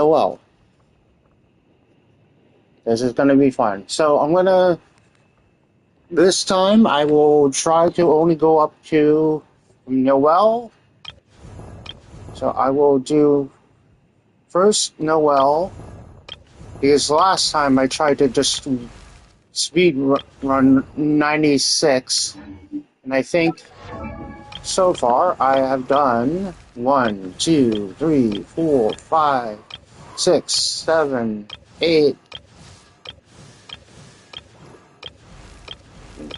Oh well, this is gonna be fun. So this time I will try to only go up to Noel. So I will do first Noel, because last time I tried to just speed run 96, and I think so far I have done 1, 2, 3, 4, 5, 6, 7, 8,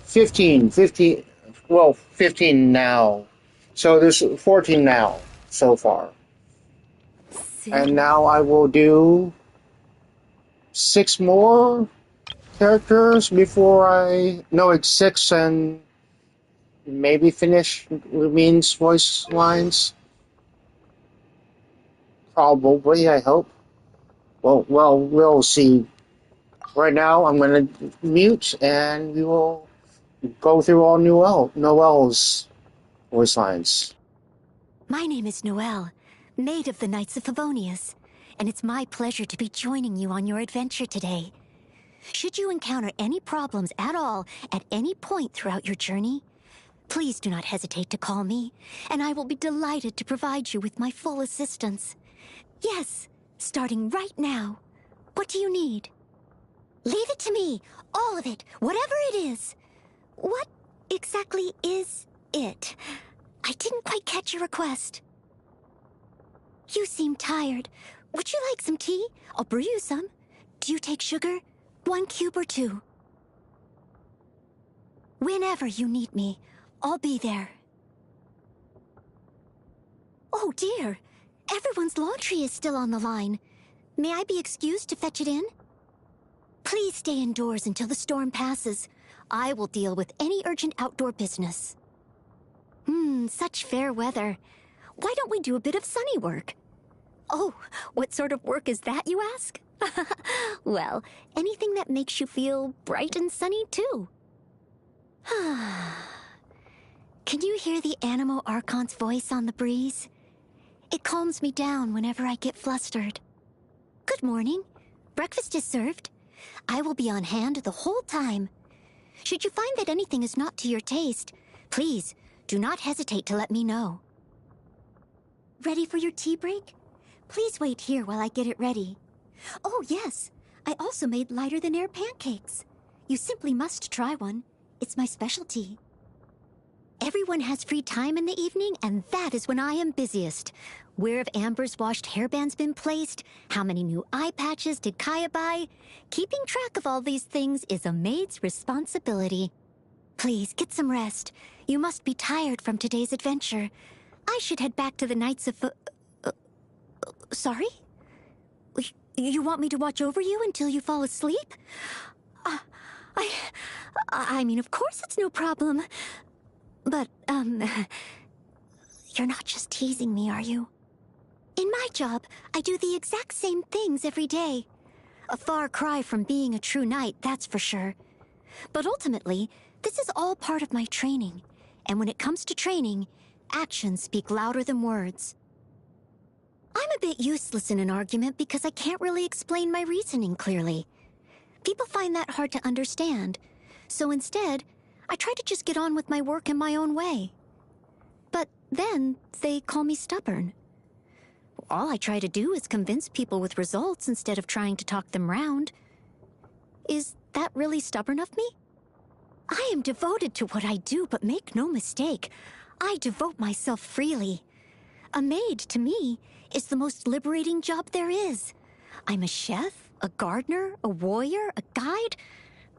15, 15, well, 15 now. So there's 14 now so far. And now I will do 6 more characters before no, it's 6 and maybe finish Rumin's voice lines. Probably, I hope. Well, we'll see. Right now, I'm going to mute and we will go through all Noel's voice lines. My name is Noelle, maid of the Knights of Favonius, and it's my pleasure to be joining you on your adventure today. Should you encounter any problems at all at any point throughout your journey, please do not hesitate to call me, and I will be delighted to provide you with my full assistance. Yes, starting right now. What do you need? Leave it to me, all of it, whatever it is. What exactly is it? I didn't quite catch your request. You seem tired. Would you like some tea? I'll brew you some. Do you take sugar? 1 cube or 2? Whenever you need me, I'll be there. Oh dear, everyone's laundry is still on the line. May I be excused to fetch it in? Please stay indoors until the storm passes. I will deal with any urgent outdoor business. Such fair weather. Why don't we do a bit of sunny work? Oh, what sort of work is that, you ask? Well, anything that makes you feel bright and sunny, too. Can you hear the Animo Archon's voice on the breeze? It calms me down whenever I get flustered. Good morning. Breakfast is served. I will be on hand the whole time. Should you find that anything is not to your taste, please do not hesitate to let me know. Ready for your tea break? Please wait here while I get it ready. Oh, yes. I also made lighter-than-air pancakes. You simply must try one. It's my specialty. Everyone has free time in the evening, and that is when I am busiest. Where have Amber's washed hairbands been placed? How many new eye patches did Kaya buy? Keeping track of all these things is a maid's responsibility. Please, get some rest. You must be tired from today's adventure. I should head back to the Knights of... sorry? You want me to watch over you until you fall asleep? I mean, of course it's no problem. But, you're not just teasing me, are you? In my job, I do the exact same things every day. A far cry from being a true knight, that's for sure. But ultimately, this is all part of my training. And when it comes to training, actions speak louder than words. I'm a bit useless in an argument because I can't really explain my reasoning clearly. People find that hard to understand. So instead, I try to just get on with my work in my own way. But then, they call me stubborn. All I try to do is convince people with results instead of trying to talk them round. Is that really stubborn of me? I am devoted to what I do, but make no mistake, I devote myself freely. A maid, to me, is the most liberating job there is. I'm a chef, a gardener, a warrior, a guide.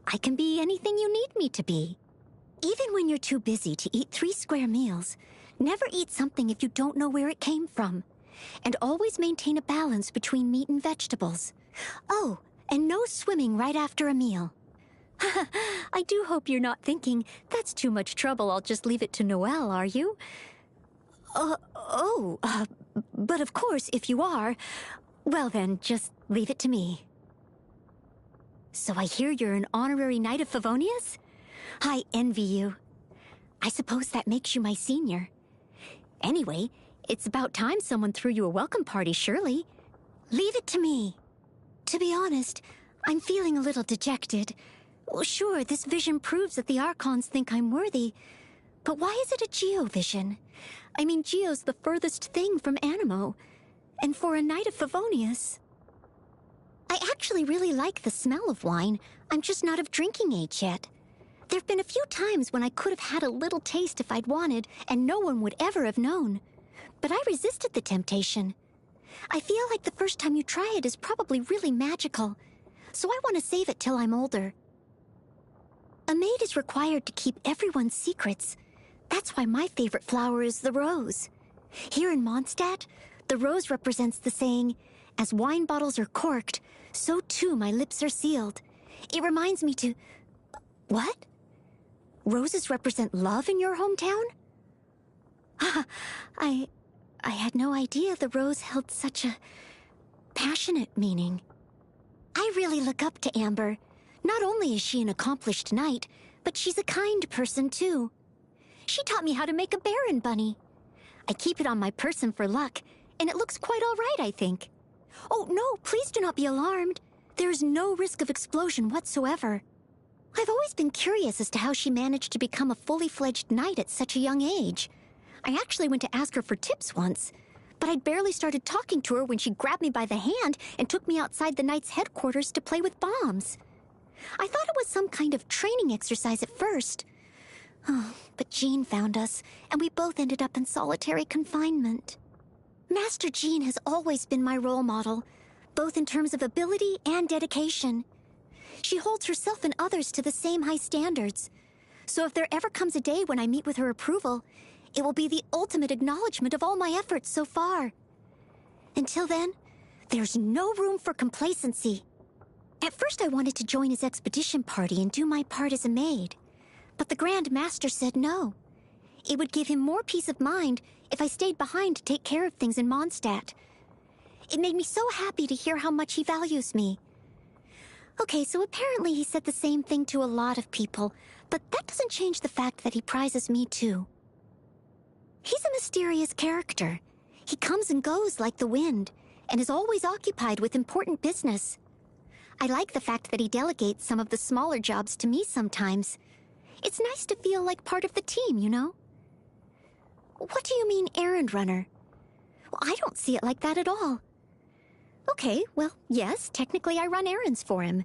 I can be anything you need me to be. Even when you're too busy to eat 3 square meals, never eat something if you don't know where it came from. And always maintain a balance between meat and vegetables. Oh, and no swimming right after a meal. I do hope you're not thinking, that's too much trouble, I'll just leave it to Noelle, are you? But of course, if you are, well then, just leave it to me. So I hear you're an honorary knight of Favonius? I envy you. I suppose that makes you my senior. Anyway, it's about time someone threw you a welcome party, surely. Leave it to me. To be honest, I'm feeling a little dejected. Well, sure, this vision proves that the Archons think I'm worthy, but why is it a Geo vision? I mean, Geo's the furthest thing from Animo, and for a Knight of Favonius. I actually really like the smell of wine. I'm just not of drinking age yet. There've been a few times when I could have had a little taste if I'd wanted, and no one would ever have known. But I resisted the temptation. I feel like the first time you try it is probably really magical, so I want to save it till I'm older. A maid is required to keep everyone's secrets. That's why my favorite flower is the rose. Here in Mondstadt, the rose represents the saying, "As wine bottles are corked, so too my lips are sealed." It reminds me to... What? Roses represent love in your hometown? I had no idea the rose held such a passionate meaning. I really look up to Amber. Not only is she an accomplished knight, but she's a kind person too. She taught me how to make a Baron bunny. I keep it on my person for luck, and it looks quite all right, I think. Oh, no, please do not be alarmed. There is no risk of explosion whatsoever. I've always been curious as to how she managed to become a fully fledged knight at such a young age. I actually went to ask her for tips once, but I'd barely started talking to her when she grabbed me by the hand and took me outside the knight's headquarters to play with bombs. I thought it was some kind of training exercise at first. Oh, but Jean found us, and we both ended up in solitary confinement. Master Jean has always been my role model, both in terms of ability and dedication. She holds herself and others to the same high standards. So if there ever comes a day when I meet with her approval, it will be the ultimate acknowledgement of all my efforts so far. Until then, there's no room for complacency. At first I wanted to join his expedition party and do my part as a maid, but the Grand Master said no. It would give him more peace of mind if I stayed behind to take care of things in Mondstadt. It made me so happy to hear how much he values me. Okay, so apparently he said the same thing to a lot of people, but that doesn't change the fact that he prizes me too. He's a mysterious character. He comes and goes like the wind, and is always occupied with important business. I like the fact that he delegates some of the smaller jobs to me sometimes. It's nice to feel like part of the team, you know? What do you mean, errand runner? Well, I don't see it like that at all. Okay, well, yes, technically I run errands for him.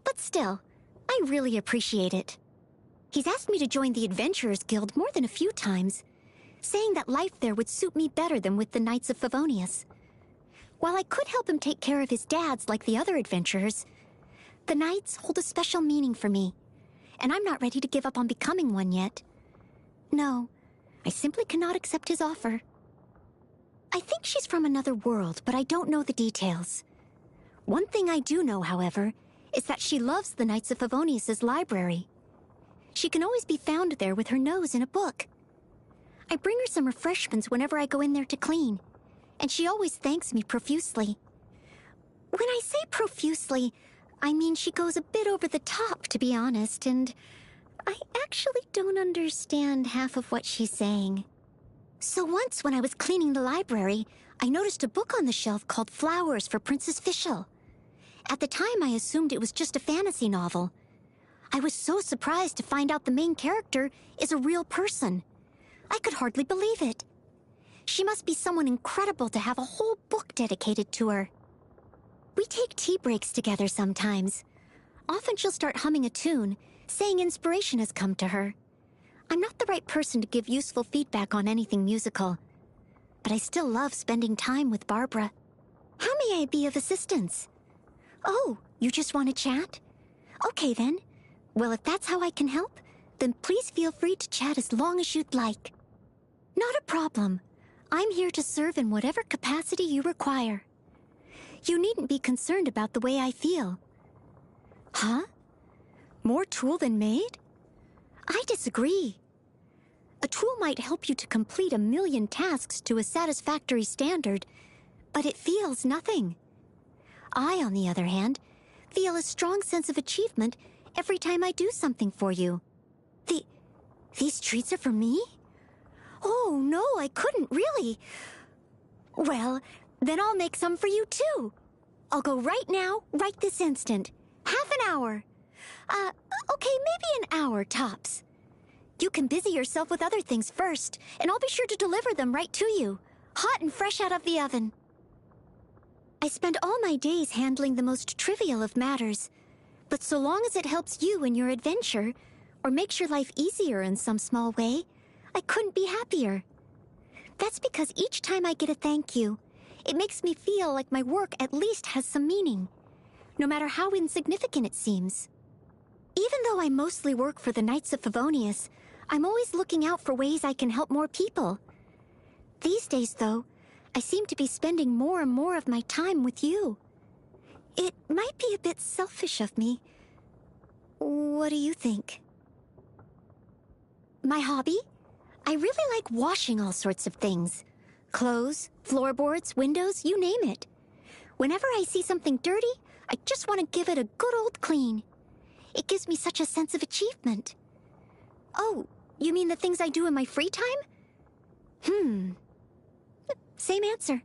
But still, I really appreciate it. He's asked me to join the Adventurers Guild more than a few times, saying that life there would suit me better than with the Knights of Favonius. While I could help him take care of his dads like the other adventurers, the Knights hold a special meaning for me, and I'm not ready to give up on becoming one yet. No, I simply cannot accept his offer. I think she's from another world, but I don't know the details. One thing I do know, however, is that she loves the Knights of Favonius' library. She can always be found there with her nose in a book. I bring her some refreshments whenever I go in there to clean, and she always thanks me profusely. When I say profusely, I mean she goes a bit over the top, to be honest, and I actually don't understand half of what she's saying. So once when I was cleaning the library, I noticed a book on the shelf called Flowers for Princess Fischl. At the time, I assumed it was just a fantasy novel. I was so surprised to find out the main character is a real person. I could hardly believe it. She must be someone incredible to have a whole book dedicated to her. We take tea breaks together sometimes. Often she'll start humming a tune, saying inspiration has come to her. I'm not the right person to give useful feedback on anything musical, but I still love spending time with Barbara. How may I be of assistance? Oh, you just want to chat? Okay then. Well, if that's how I can help, then please feel free to chat as long as you'd like. Not a problem. I'm here to serve in whatever capacity you require. You needn't be concerned about the way I feel. Huh? More tool than maid? I disagree. A tool might help you to complete 1,000,000 tasks to a satisfactory standard, but it feels nothing. I, on the other hand, feel a strong sense of achievement every time I do something for you. These treats are for me? Oh, no, I couldn't, really. Well, then I'll make some for you, too. I'll go right now, right this instant. Half an hour. Okay, maybe an hour tops. You can busy yourself with other things first, and I'll be sure to deliver them right to you, hot and fresh out of the oven. I spend all my days handling the most trivial of matters, but so long as it helps you in your adventure, or makes your life easier in some small way, I couldn't be happier. That's because each time I get a thank you, it makes me feel like my work at least has some meaning, no matter how insignificant it seems. Even though I mostly work for the Knights of Favonius, I'm always looking out for ways I can help more people. These days, though, I seem to be spending more and more of my time with you. It might be a bit selfish of me. What do you think? My hobby? I really like washing all sorts of things. Clothes, floorboards, windows, you name it. Whenever I see something dirty, I just want to give it a good old clean. It gives me such a sense of achievement. Oh, you mean the things I do in my free time? Same answer.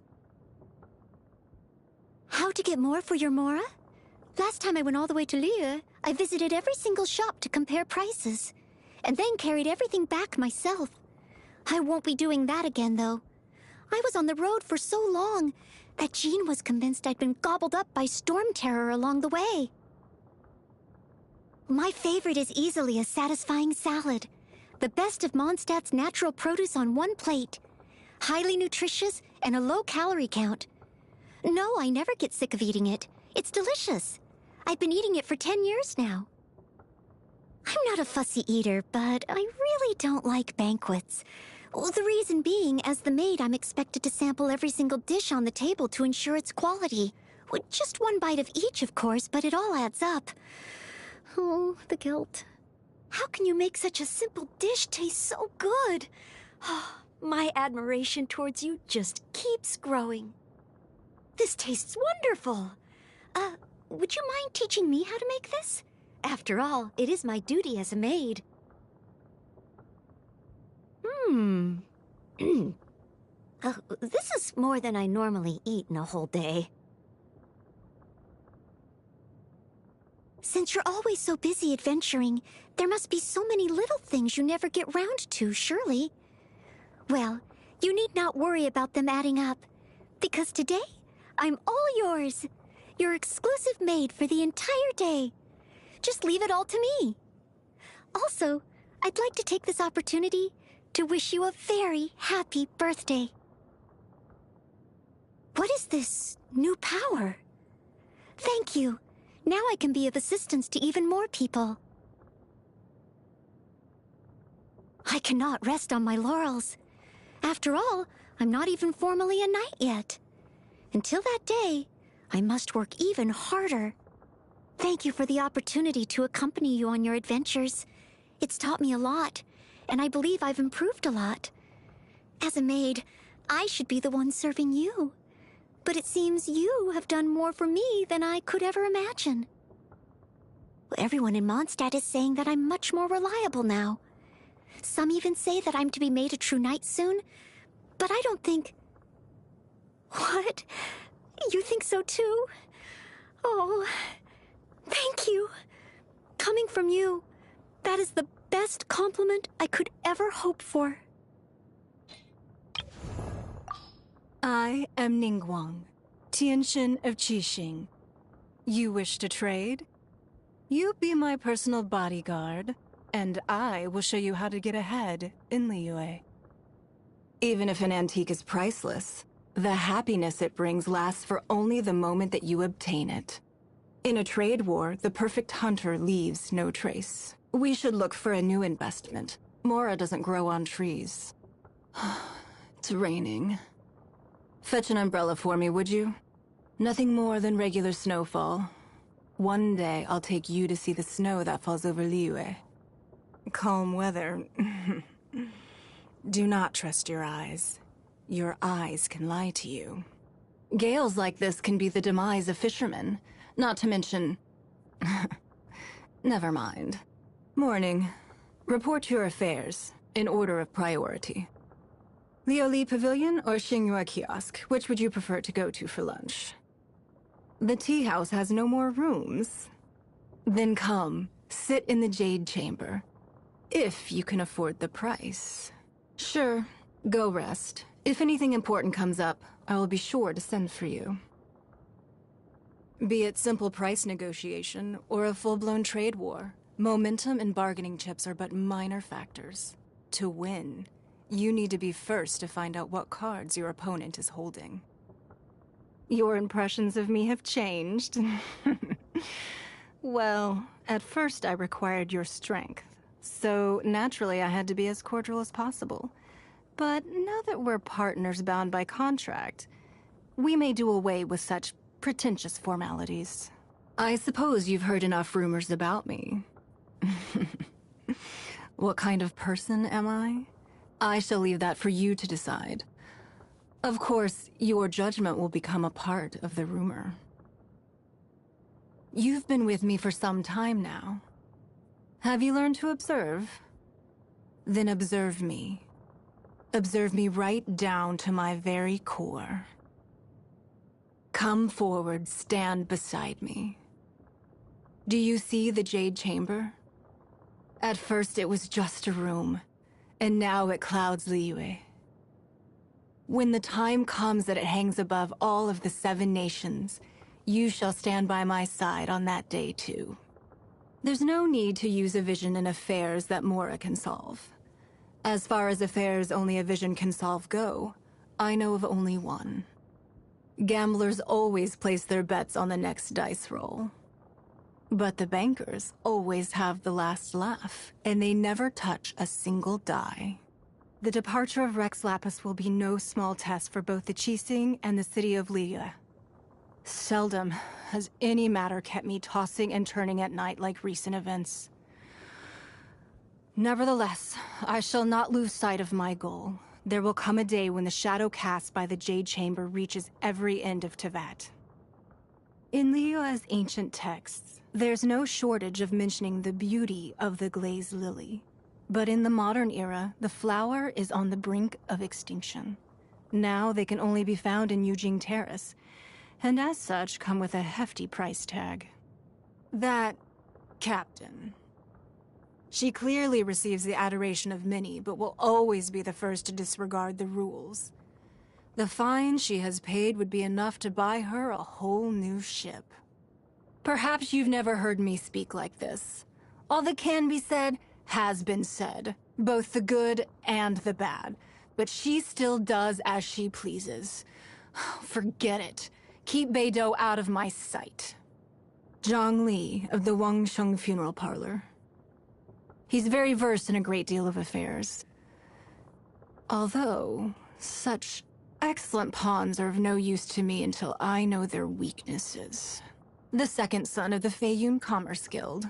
How to get more for your Mora? Last time I went all the way to Lille, I visited every single shop to compare prices, and then carried everything back myself. I won't be doing that again, though. I was on the road for so long that Jean was convinced I'd been gobbled up by storm terror along the way. My favorite is easily a satisfying salad. The best of Mondstadt's natural produce on one plate. Highly nutritious and a low calorie count. No, I never get sick of eating it. It's delicious. I've been eating it for 10 years now. I'm not a fussy eater, but I really don't like banquets. Well, the reason being, as the maid, I'm expected to sample every single dish on the table to ensure its quality. With just one bite of each, of course, but it all adds up. Oh, the guilt. How can you make such a simple dish taste so good? My admiration towards you just keeps growing. This tastes wonderful. Would you mind teaching me how to make this? After all, it is my duty as a maid. This is more than I normally eat in a whole day. Since you're always so busy adventuring, there must be so many little things you never get round to, surely. Well, you need not worry about them adding up, because today, I'm all yours. Your exclusive maid for the entire day. Just leave it all to me. Also, I'd like to take this opportunity to wish you a very happy birthday. What is this new power? Thank you. Now I can be of assistance to even more people. I cannot rest on my laurels. After all, I'm not even formally a knight yet. Until that day, I must work even harder. Thank you for the opportunity to accompany you on your adventures. It's taught me a lot, and I believe I've improved a lot. As a maid, I should be the one serving you. But it seems you have done more for me than I could ever imagine. Everyone in Mondstadt is saying that I'm much more reliable now. Some even say that I'm to be made a true knight soon, but I don't think... What? You think so too? Oh, thank you. Coming from you, that is the best compliment I could ever hope for. I am Ningguang, Tianxin of Qixing. You wish to trade? You be my personal bodyguard, and I will show you how to get ahead in Liyue. Even if an antique is priceless, the happiness it brings lasts for only the moment that you obtain it. In a trade war, the perfect hunter leaves no trace. We should look for a new investment. Mora doesn't grow on trees. It's raining. Fetch an umbrella for me, would you? Nothing more than regular snowfall. One day, I'll take you to see the snow that falls over Liyue. Calm weather. Do not trust your eyes. Your eyes can lie to you. Gales like this can be the demise of fishermen, not to mention... Never mind. Morning. Report your affairs, in order of priority. Lioli Pavilion or Xingyue Kiosk? Which would you prefer to go to for lunch? The tea house has no more rooms. Then come, sit in the Jade Chamber. If you can afford the price. Sure, go rest. If anything important comes up, I will be sure to send for you. Be it simple price negotiation or a full-blown trade war, momentum and bargaining chips are but minor factors. To win, you need to be first to find out what cards your opponent is holding. Your impressions of me have changed. Well, at first I required your strength, so naturally I had to be as cordial as possible. But now that we're partners bound by contract, we may do away with such pretentious formalities. I suppose you've heard enough rumors about me. What kind of person am I? I shall leave that for you to decide. Of course, your judgment will become a part of the rumor. You've been with me for some time now. Have you learned to observe? Then observe me. Observe me right down to my very core. Come forward, stand beside me. Do you see the Jade Chamber? At first it was just a room, and now it clouds Liyue. When the time comes that it hangs above all of the 7 nations, you shall stand by my side on that day too. There's no need to use a vision in affairs that Mora can solve. As far as affairs only a vision can solve go, I know of only one. Gamblers always place their bets on the next dice roll. But the bankers always have the last laugh, and they never touch a single die. The departure of Rex Lapis will be no small test for both the Qixing and the city of Liyue. Seldom has any matter kept me tossing and turning at night like recent events. Nevertheless, I shall not lose sight of my goal. There will come a day when the shadow cast by the Jade Chamber reaches every end of Tevat. In Liyue's ancient texts, there's no shortage of mentioning the beauty of the glazed lily. But in the modern era, the flower is on the brink of extinction. Now they can only be found in Yujing Terrace, and as such come with a hefty price tag. That captain. She clearly receives the adoration of many, but will always be the first to disregard the rules. The fine she has paid would be enough to buy her a whole new ship. Perhaps you've never heard me speak like this. All that can be said has been said, both the good and the bad, but she still does as she pleases. Forget it. Keep Beidou out of my sight. Zhang Li of the Wangsheng Funeral Parlor. He's very versed in a great deal of affairs. Although, such excellent pawns are of no use to me until I know their weaknesses. The second son of the Feiyun Commerce Guild.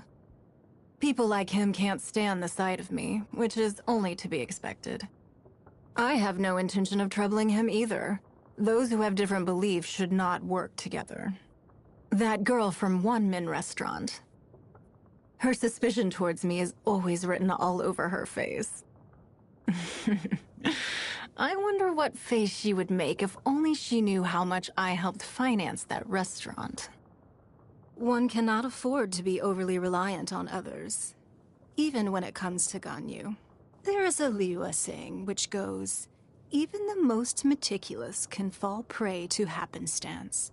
People like him can't stand the sight of me, which is only to be expected. I have no intention of troubling him either. Those who have different beliefs should not work together. That girl from One Min Restaurant. Her suspicion towards me is always written all over her face. I wonder what face she would make if only she knew how much I helped finance that restaurant. One cannot afford to be overly reliant on others, even when it comes to Ganyu. There is a Liyue saying which goes, even the most meticulous can fall prey to happenstance.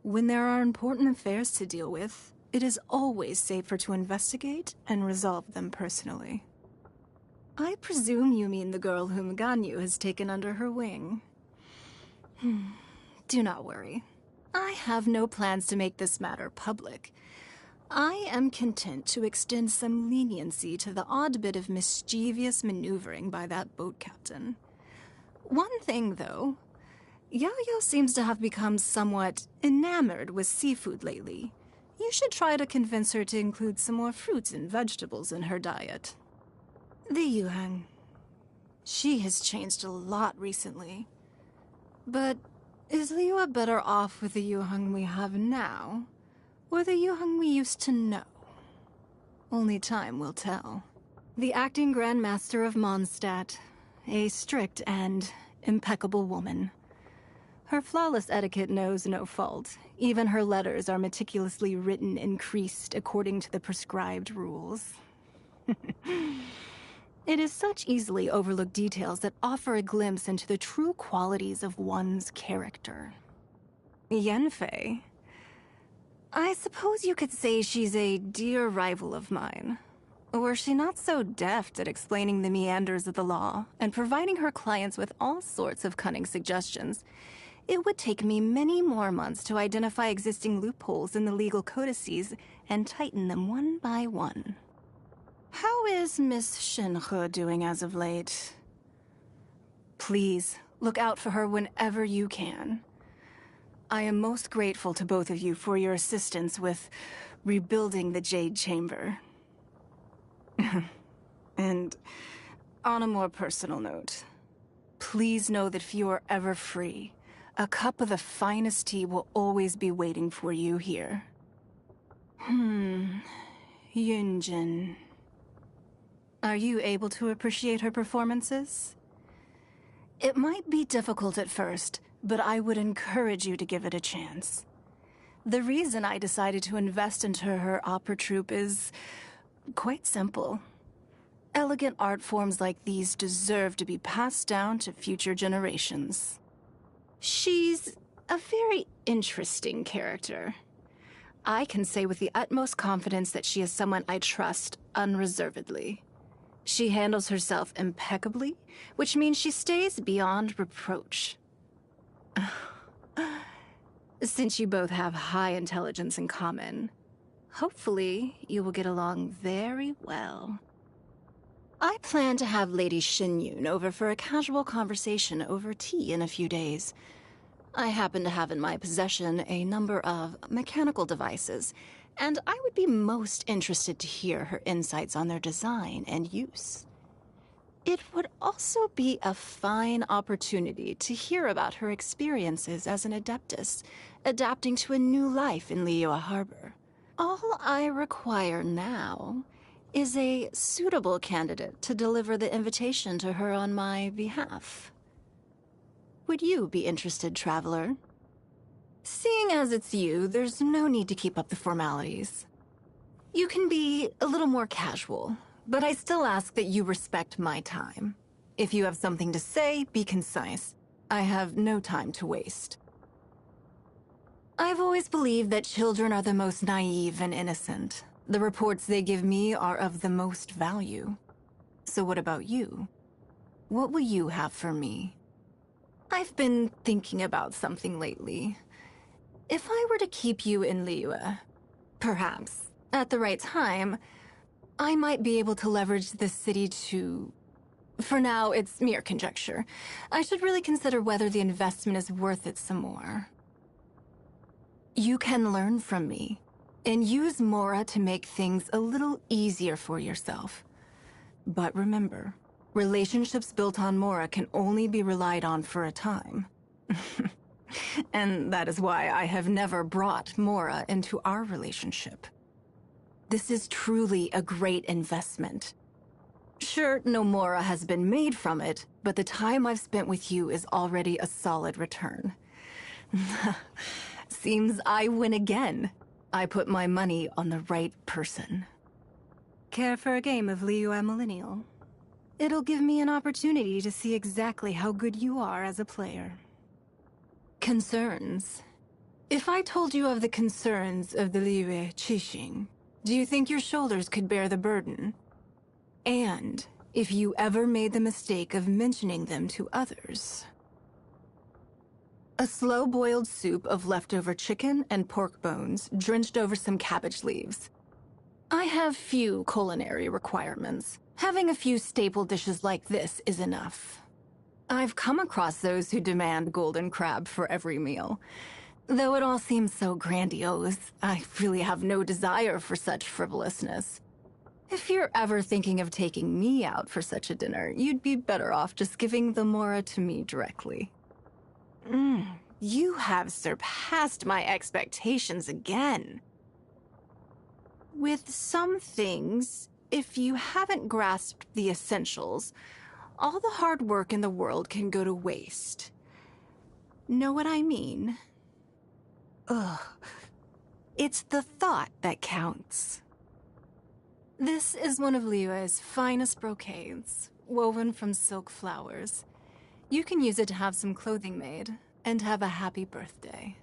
When there are important affairs to deal with, it is always safer to investigate and resolve them personally. I presume you mean the girl whom Ganyu has taken under her wing. Do not worry. I have no plans to make this matter public. I am content to extend some leniency to the odd bit of mischievous maneuvering by that boat captain. One thing, though. Yaoyao seems to have become somewhat enamored with seafood lately. You should try to convince her to include some more fruits and vegetables in her diet. The Yuhang. She has changed a lot recently. But is Liyue better off with the Yuhang we have now, or the Yuhang we used to know? Only time will tell. The acting Grand Master of Mondstadt, a strict and impeccable woman. Her flawless etiquette knows no fault. Even her letters are meticulously written and creased according to the prescribed rules. It is such easily overlooked details that offer a glimpse into the true qualities of one's character. Yenfei. I suppose you could say she's a dear rival of mine. Were she not so deft at explaining the meanders of the law and providing her clients with all sorts of cunning suggestions, it would take me many more months to identify existing loopholes in the legal codices and tighten them one by one. How is Miss Shenhe doing as of late? Please, look out for her whenever you can. I am most grateful to both of you for your assistance with rebuilding the Jade Chamber. And on a more personal note, please know that if you are ever free, a cup of the finest tea will always be waiting for you here. Yunjin. Are you able to appreciate her performances? It might be difficult at first, but I would encourage you to give it a chance. The reason I decided to invest into her opera troupe is quite simple. Elegant art forms like these deserve to be passed down to future generations. She's a very interesting character. I can say with the utmost confidence that she is someone I trust unreservedly. She handles herself impeccably, which means she stays beyond reproach. Since you both have high intelligence in common, hopefully you will get along very well. I plan to have Lady Xinyun over for a casual conversation over tea in a few days. I happen to have in my possession a number of mechanical devices, and I would be most interested to hear her insights on their design and use. It would also be a fine opportunity to hear about her experiences as an adeptus, adapting to a new life in Liyue Harbor. All I require now is a suitable candidate to deliver the invitation to her on my behalf. Would you be interested, traveler? Seeing as it's you, there's no need to keep up the formalities. You can be a little more casual, but I still ask that you respect my time. If you have something to say, be concise. I have no time to waste. I've always believed that children are the most naive and innocent. The reports they give me are of the most value. So what about you? What will you have for me? I've been thinking about something lately. If I were to keep you in Liyue, perhaps, at the right time, I might be able to leverage this city to... For now, it's mere conjecture. I should really consider whether the investment is worth it some more. You can learn from me, and use Mora to make things a little easier for yourself. But remember, relationships built on Mora can only be relied on for a time. And that is why I have never brought Mora into our relationship. This is truly a great investment. Sure, no Mora has been made from it, but the time I've spent with you is already a solid return. Seems I win again. I put my money on the right person. Care for a game of Liyue Millennial? It'll give me an opportunity to see exactly how good you are as a player. Concerns. If I told you of the concerns of the Liyue Qixing, do you think your shoulders could bear the burden? And if you ever made the mistake of mentioning them to others? A slow-boiled soup of leftover chicken and pork bones drenched over some cabbage leaves. I have few culinary requirements. Having a few staple dishes like this is enough. I've come across those who demand golden crab for every meal. Though it all seems so grandiose, I really have no desire for such frivolousness. If you're ever thinking of taking me out for such a dinner, you'd be better off just giving the Mora to me directly. You have surpassed my expectations again. With some things, if you haven't grasped the essentials, all the hard work in the world can go to waste. Know what I mean? Ugh. It's the thought that counts. This is one of Liyue's finest brocades, woven from silk flowers. You can use it to have some clothing made, and have a happy birthday.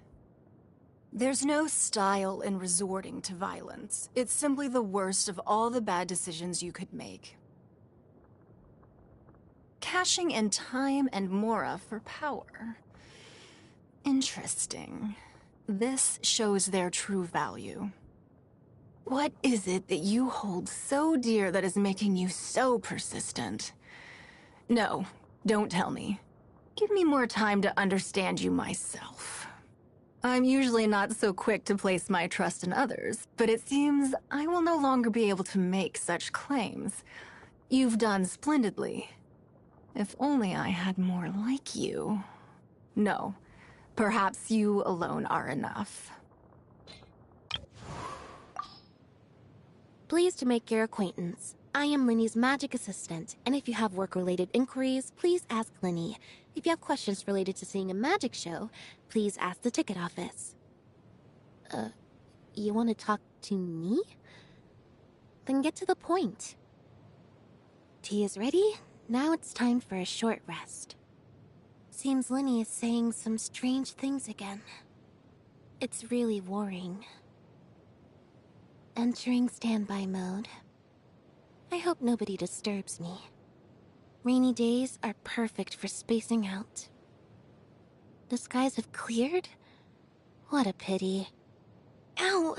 There's no style in resorting to violence. It's simply the worst of all the bad decisions you could make. Cashing in time and mora for power. Interesting. This shows their true value. What is it that you hold so dear that is making you so persistent? No, don't tell me. Give me more time to understand you myself. I'm usually not so quick to place my trust in others, but it seems I will no longer be able to make such claims. You've done splendidly. If only I had more like you. No, perhaps you alone are enough. Pleased to make your acquaintance. I am Linny's magic assistant, and if you have work-related inquiries, please ask Linny. If you have questions related to seeing a magic show, please ask the ticket office. You want to talk to me? Then get to the point. Tea is ready. Now it's time for a short rest. Seems Linny is saying some strange things again. It's really worrying. Entering standby mode. I hope nobody disturbs me. Rainy days are perfect for spacing out. The skies have cleared? What a pity. Ow!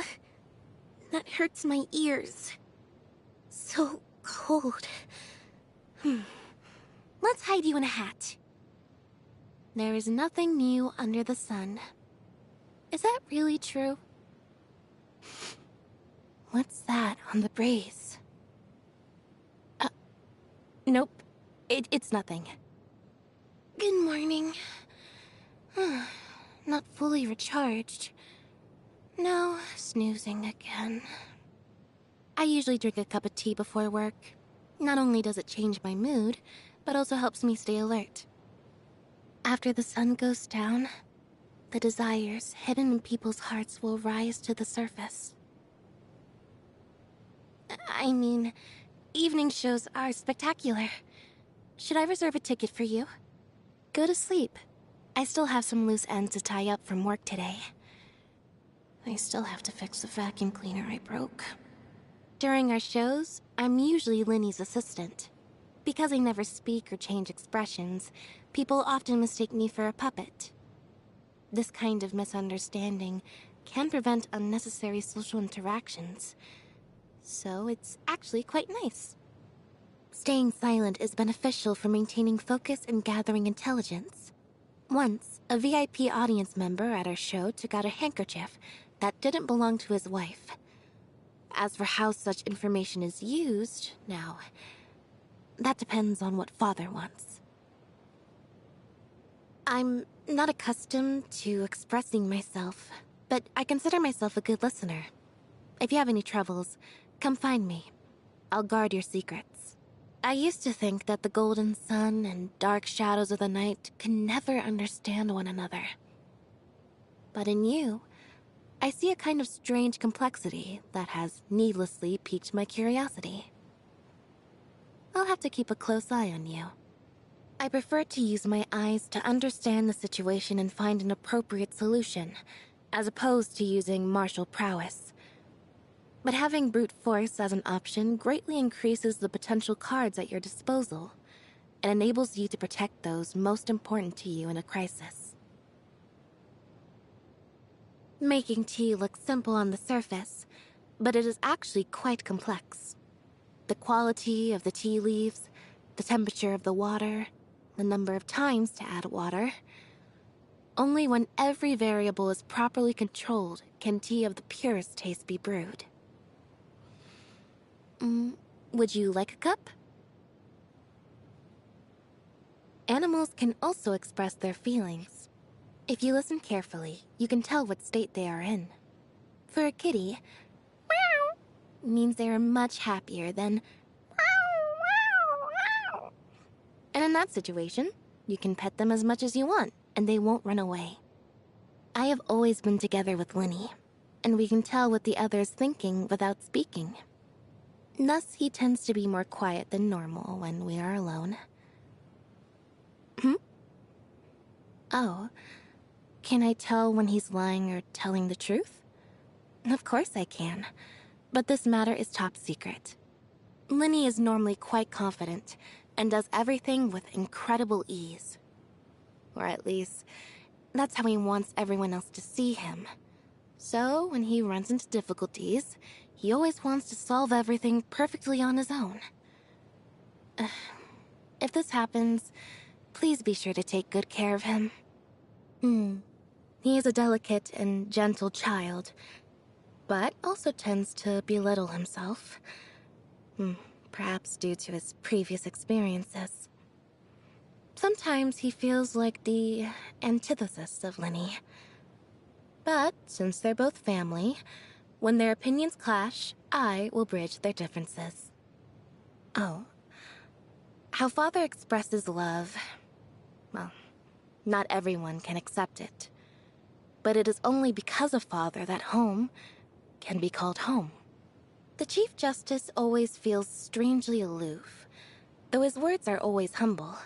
That hurts my ears. So cold. Let's hide you in a hat. There is nothing new under the sun. Is that really true? What's that on the brace? Nope. It's nothing. Good morning. Not fully recharged. No, snoozing again. I usually drink a cup of tea before work. Not only does it change my mood, but also helps me stay alert. After the sun goes down, the desires hidden in people's hearts will rise to the surface. I mean, evening shows are spectacular. Should I reserve a ticket for you? Go to sleep. I still have some loose ends to tie up from work today. I still have to fix the vacuum cleaner I broke. During our shows, I'm usually Linny's assistant. Because I never speak or change expressions, people often mistake me for a puppet. This kind of misunderstanding can prevent unnecessary social interactions. So it's actually quite nice. Staying silent is beneficial for maintaining focus and gathering intelligence. Once, a VIP audience member at our show took out a handkerchief that didn't belong to his wife. As for how such information is used, now, that depends on what Father wants. I'm not accustomed to expressing myself, but I consider myself a good listener. If you have any troubles, come find me. I'll guard your secrets. I used to think that the golden sun and dark shadows of the night can never understand one another. But in you, I see a kind of strange complexity that has needlessly piqued my curiosity. I'll have to keep a close eye on you. I prefer to use my eyes to understand the situation and find an appropriate solution, as opposed to using martial prowess. But having brute force as an option greatly increases the potential cards at your disposal, and enables you to protect those most important to you in a crisis. Making tea looks simple on the surface, but it is actually quite complex. The quality of the tea leaves, the temperature of the water, the number of times to add water. Only when every variable is properly controlled can tea of the purest taste be brewed. Would you like a cup? Animals can also express their feelings. If you listen carefully, you can tell what state they are in. For a kitty, meow means they are much happier than meow, meow, meow. And in that situation, you can pet them as much as you want, and they won't run away. I have always been together with Linny, and we can tell what the other's thinking without speaking. Thus, he tends to be more quiet than normal when we are alone. Oh, can I tell when he's lying or telling the truth? Of course I can, but this matter is top secret. Linny is normally quite confident and does everything with incredible ease. Or at least, that's how he wants everyone else to see him. So, when he runs into difficulties, he always wants to solve everything perfectly on his own. If this happens, please be sure to take good care of him. He is a delicate and gentle child, but also tends to belittle himself. Perhaps due to his previous experiences. Sometimes he feels like the antithesis of Linny. But since they're both family, when their opinions clash, I will bridge their differences. Oh. How Father expresses love, well, not everyone can accept it. But it is only because of Father that home can be called home. The Chief Justice always feels strangely aloof, though his words are always humble.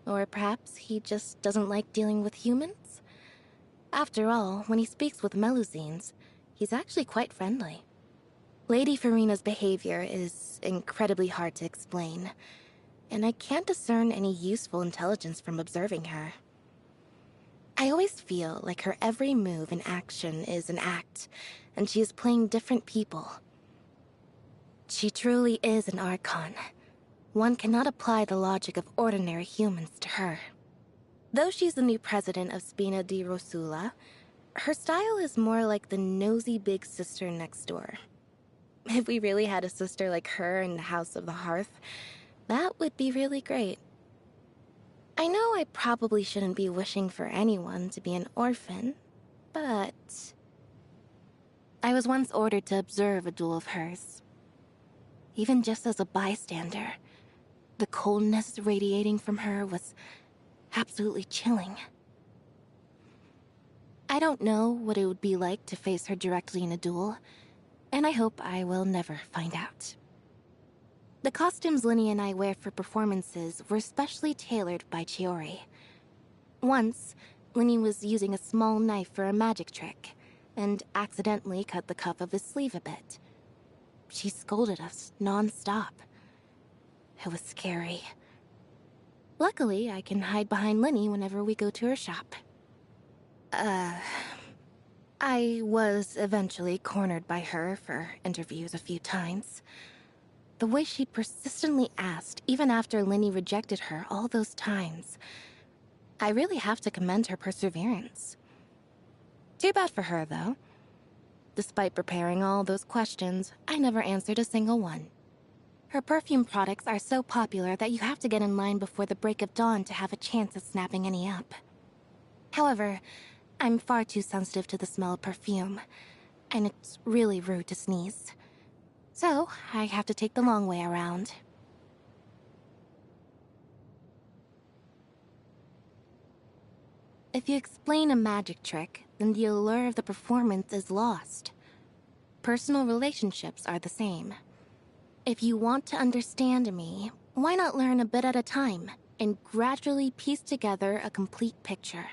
Or perhaps he just doesn't like dealing with humans? After all, when he speaks with Melusines, he's actually quite friendly. Lady Farina's behavior is incredibly hard to explain, and I can't discern any useful intelligence from observing her. I always feel like her every move and action is an act, and she is playing different people. She truly is an Archon. One cannot apply the logic of ordinary humans to her. Though she's the new president of Spina di Rosula, her style is more like the nosy big sister next door. If we really had a sister like her in the House of the Hearth, that would be really great. I know I probably shouldn't be wishing for anyone to be an orphan, but I was once ordered to observe a duel of hers. Even just as a bystander, the coldness radiating from her was absolutely chilling. I don't know what it would be like to face her directly in a duel, and I hope I will never find out. The costumes Linny and I wear for performances were specially tailored by Chiori. Once, Linny was using a small knife for a magic trick, and accidentally cut the cuff of his sleeve a bit. She scolded us non-stop. It was scary. Luckily, I can hide behind Linny whenever we go to her shop. I was eventually cornered by her for interviews a few times. The way she persistently asked, even after Linny rejected her all those times. I really have to commend her perseverance. Too bad for her, though. Despite preparing all those questions, I never answered a single one. Her perfume products are so popular that you have to get in line before the break of dawn to have a chance at snapping any up. However, I'm far too sensitive to the smell of perfume, and it's really rude to sneeze. So, I have to take the long way around. If you explain a magic trick, then the allure of the performance is lost. Personal relationships are the same. If you want to understand me, why not learn a bit at a time and gradually piece together a complete picture?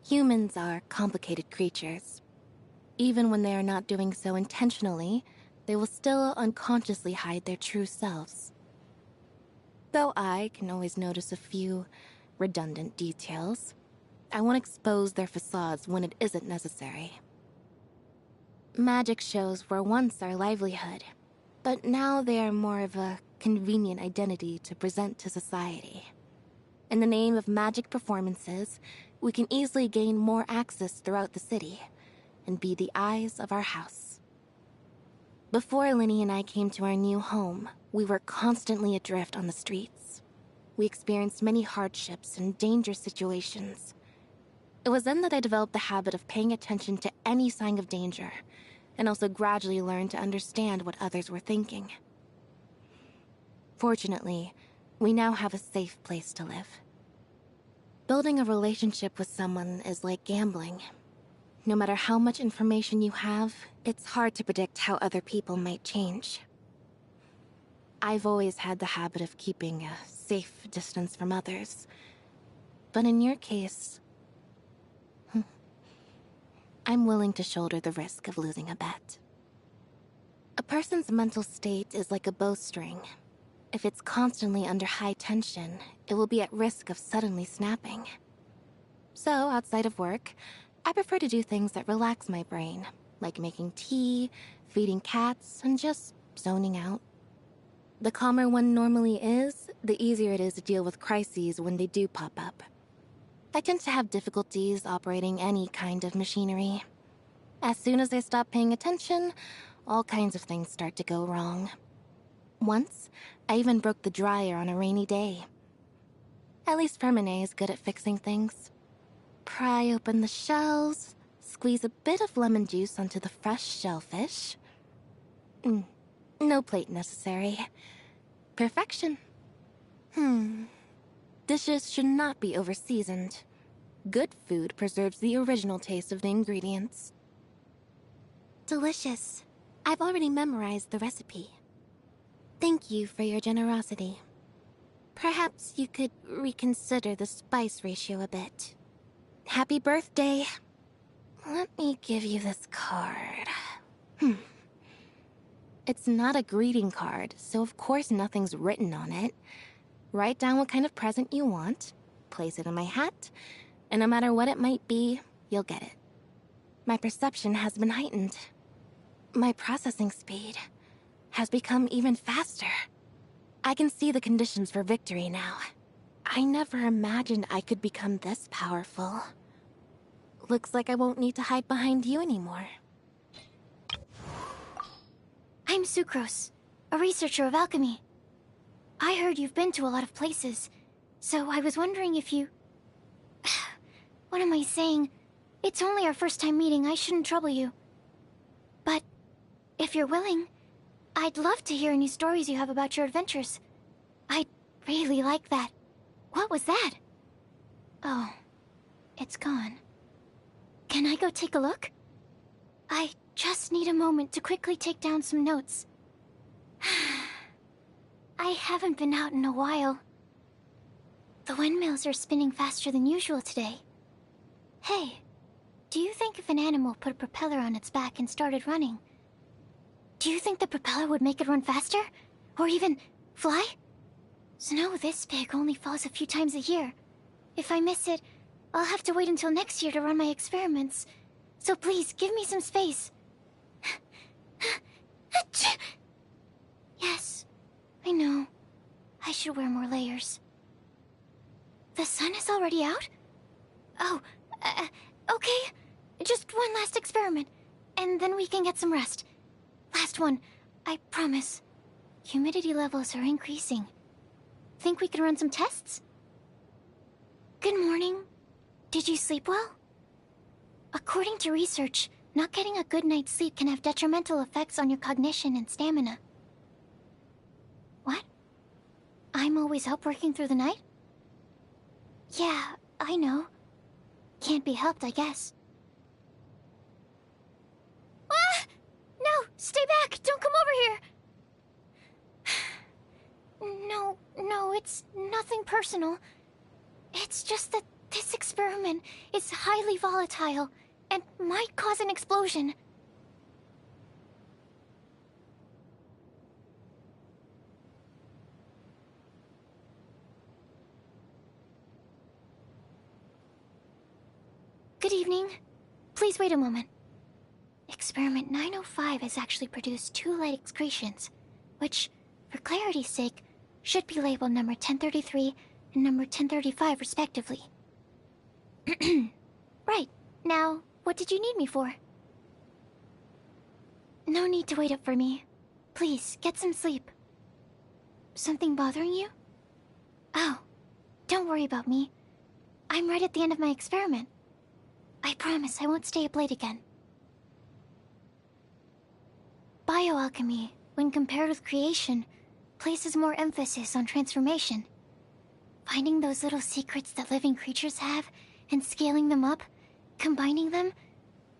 Humans are complicated creatures. Even when they are not doing so intentionally, they will still unconsciously hide their true selves. Though I can always notice a few redundant details, I won't expose their facades when it isn't necessary. Magic shows were once our livelihood, but now they are more of a convenient identity to present to society. In the name of magic performances, we can easily gain more access throughout the city and be the eyes of our house. Before Linny and I came to our new home, we were constantly adrift on the streets. We experienced many hardships and dangerous situations. It was then that I developed the habit of paying attention to any sign of danger, and also gradually learned to understand what others were thinking. Fortunately, we now have a safe place to live. Building a relationship with someone is like gambling. No matter how much information you have, it's hard to predict how other people might change. I've always had the habit of keeping a safe distance from others. But in your case, I'm willing to shoulder the risk of losing a bet. A person's mental state is like a bowstring. If it's constantly under high tension, it will be at risk of suddenly snapping. So, outside of work, I prefer to do things that relax my brain, like making tea, feeding cats, and just zoning out. The calmer one normally is, the easier it is to deal with crises when they do pop up. I tend to have difficulties operating any kind of machinery. As soon as I stop paying attention, all kinds of things start to go wrong. Once, I even broke the dryer on a rainy day. At least Fermine is good at fixing things. Pry open the shells, squeeze a bit of lemon juice onto the fresh shellfish. No plate necessary. Perfection. Dishes should not be over-seasoned. Good food preserves the original taste of the ingredients. Delicious. I've already memorized the recipe. Thank you for your generosity. Perhaps you could reconsider the spice ratio a bit. Happy birthday. Let me give you this card. It's not a greeting card, so of course nothing's written on it. Write down what kind of present you want, place it in my hat, and no matter what it might be, you'll get it. My perception has been heightened. My processing speed has become even faster. I can see the conditions for victory now. I never imagined I could become this powerful. Looks like I won't need to hide behind you anymore. I'm Sucrose, a researcher of alchemy. I heard you've been to a lot of places, so I was wondering if you... What am I saying? It's only our first time meeting, I shouldn't trouble you. But if you're willing, I'd love to hear any stories you have about your adventures. I'd really like that. What was that? Oh, it's gone. Can I go take a look? I just need a moment to quickly take down some notes. I haven't been out in a while. The windmills are spinning faster than usual today. Hey, do you think if an animal put a propeller on its back and started running, do you think the propeller would make it run faster? Or even fly? Snow this big only falls a few times a year. If I miss it, I'll have to wait until next year to run my experiments. So please, give me some space. Yes, I know. I should wear more layers. The sun is already out? Oh, okay. Just one last experiment, and then we can get some rest. Last one, I promise. Humidity levels are increasing. Think we can run some tests? Good morning. Did you sleep well? According to research, not getting a good night's sleep can have detrimental effects on your cognition and stamina. What? I'm always up working through the night? Yeah, I know. Can't be helped, I guess. Ah! No! Stay back! Don't come over here! No, it's nothing personal. It's just that this experiment is highly volatile and might cause an explosion. Good evening. Please wait a moment. Experiment 905 has actually produced 2 light excretions, which, for clarity's sake, should be labeled number 1033 and number 1035 respectively. Right. Now, what did you need me for? No need to wait up for me. Please, get some sleep. Something bothering you? Oh, don't worry about me. I'm right at the end of my experiment. I promise I won't stay up late again. Bioalchemy, when compared with creation, places more emphasis on transformation. Finding those little secrets that living creatures have, and scaling them up, combining them,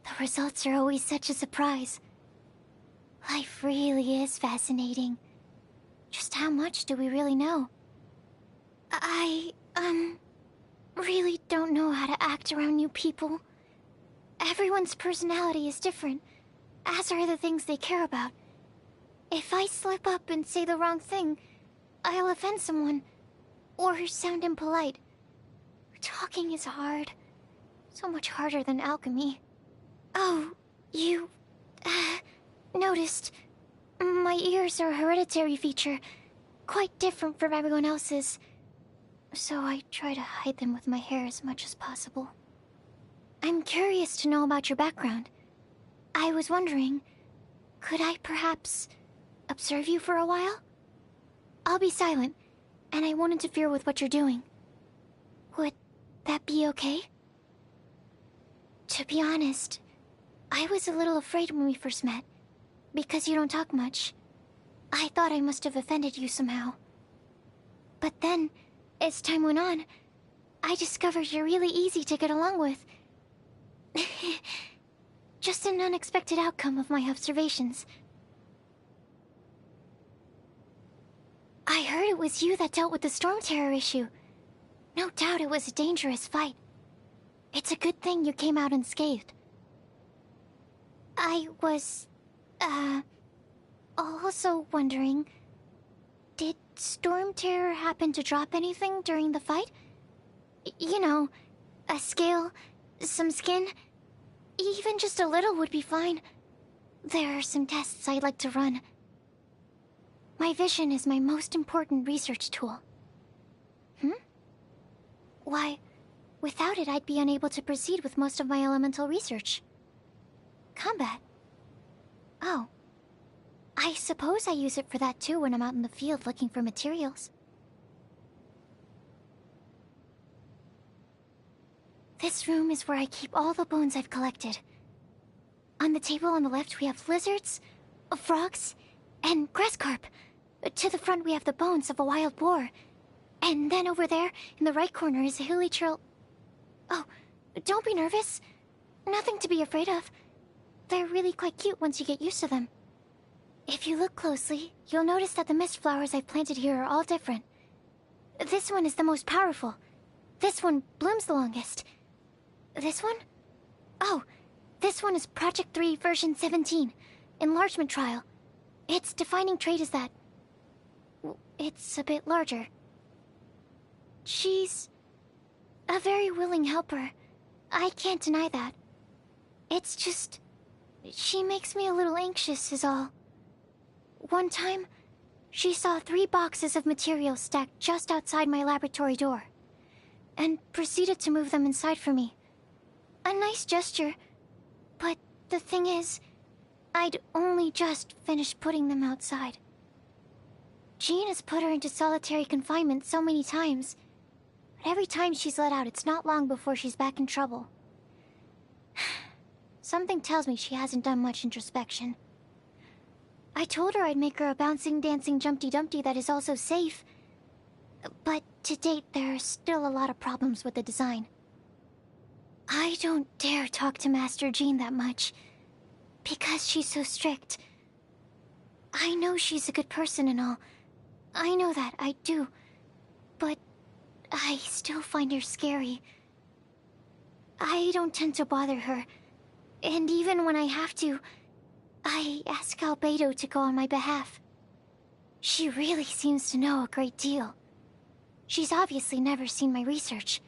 the results are always such a surprise. Life really is fascinating. Just how much do we really know? I really don't know how to act around new people. Everyone's personality is different, as are the things they care about. If I slip up and say the wrong thing, I'll offend someone, or sound impolite. Talking is hard. So much harder than alchemy. Oh, you... noticed. My ears are a hereditary feature, quite different from everyone else's. So I try to hide them with my hair as much as possible. I'm curious to know about your background. I was wondering, could I perhaps observe you for a while? I'll be silent, and I won't interfere with what you're doing. Would that be okay? To be honest, I was a little afraid when we first met, because you don't talk much. I thought I must have offended you somehow. But then, as time went on, I discovered you're really easy to get along with. Just an unexpected outcome of my observations. I heard it was you that dealt with the Storm Terror issue. No doubt it was a dangerous fight. It's a good thing you came out unscathed. I was, also wondering, did Storm Terror happen to drop anything during the fight? You know, a scale, some skin, even just a little would be fine. There are some tests I'd like to run. My vision is my most important research tool. Why, without it I'd be unable to proceed with most of my elemental research. Combat? Oh. I suppose I use it for that too when I'm out in the field looking for materials. This room is where I keep all the bones I've collected. On the table on the left we have lizards, frogs, and grass carp. To the front we have the bones of a wild boar. And then over there, in the right corner, is a hilly trail... Oh, don't be nervous. Nothing to be afraid of. They're really quite cute once you get used to them. If you look closely, you'll notice that the mist flowers I've planted here are all different. This one is the most powerful. This one blooms the longest. This one? Oh, this one is Project 3 version 17, Enlargement Trial. Its defining trait is that... it's a bit larger. She's a very willing helper. I can't deny that. It's just... she makes me a little anxious is all. One time, she saw 3 boxes of materials stacked just outside my laboratory door, and proceeded to move them inside for me. A nice gesture, but the thing is, I'd only just finished putting them outside. Jean has put her into solitary confinement so many times, but every time she's let out, it's not long before she's back in trouble. Something tells me she hasn't done much introspection. I told her I'd make her a bouncing, dancing Jumpty Dumpty that is also safe, but to date there are still a lot of problems with the design. I don't dare talk to Master Jean that much, because she's so strict. I know she's a good person and all. I know that, I do. But I still find her scary. I don't tend to bother her, and even when I have to, I ask Albedo to go on my behalf. She really seems to know a great deal. She's obviously never seen my research,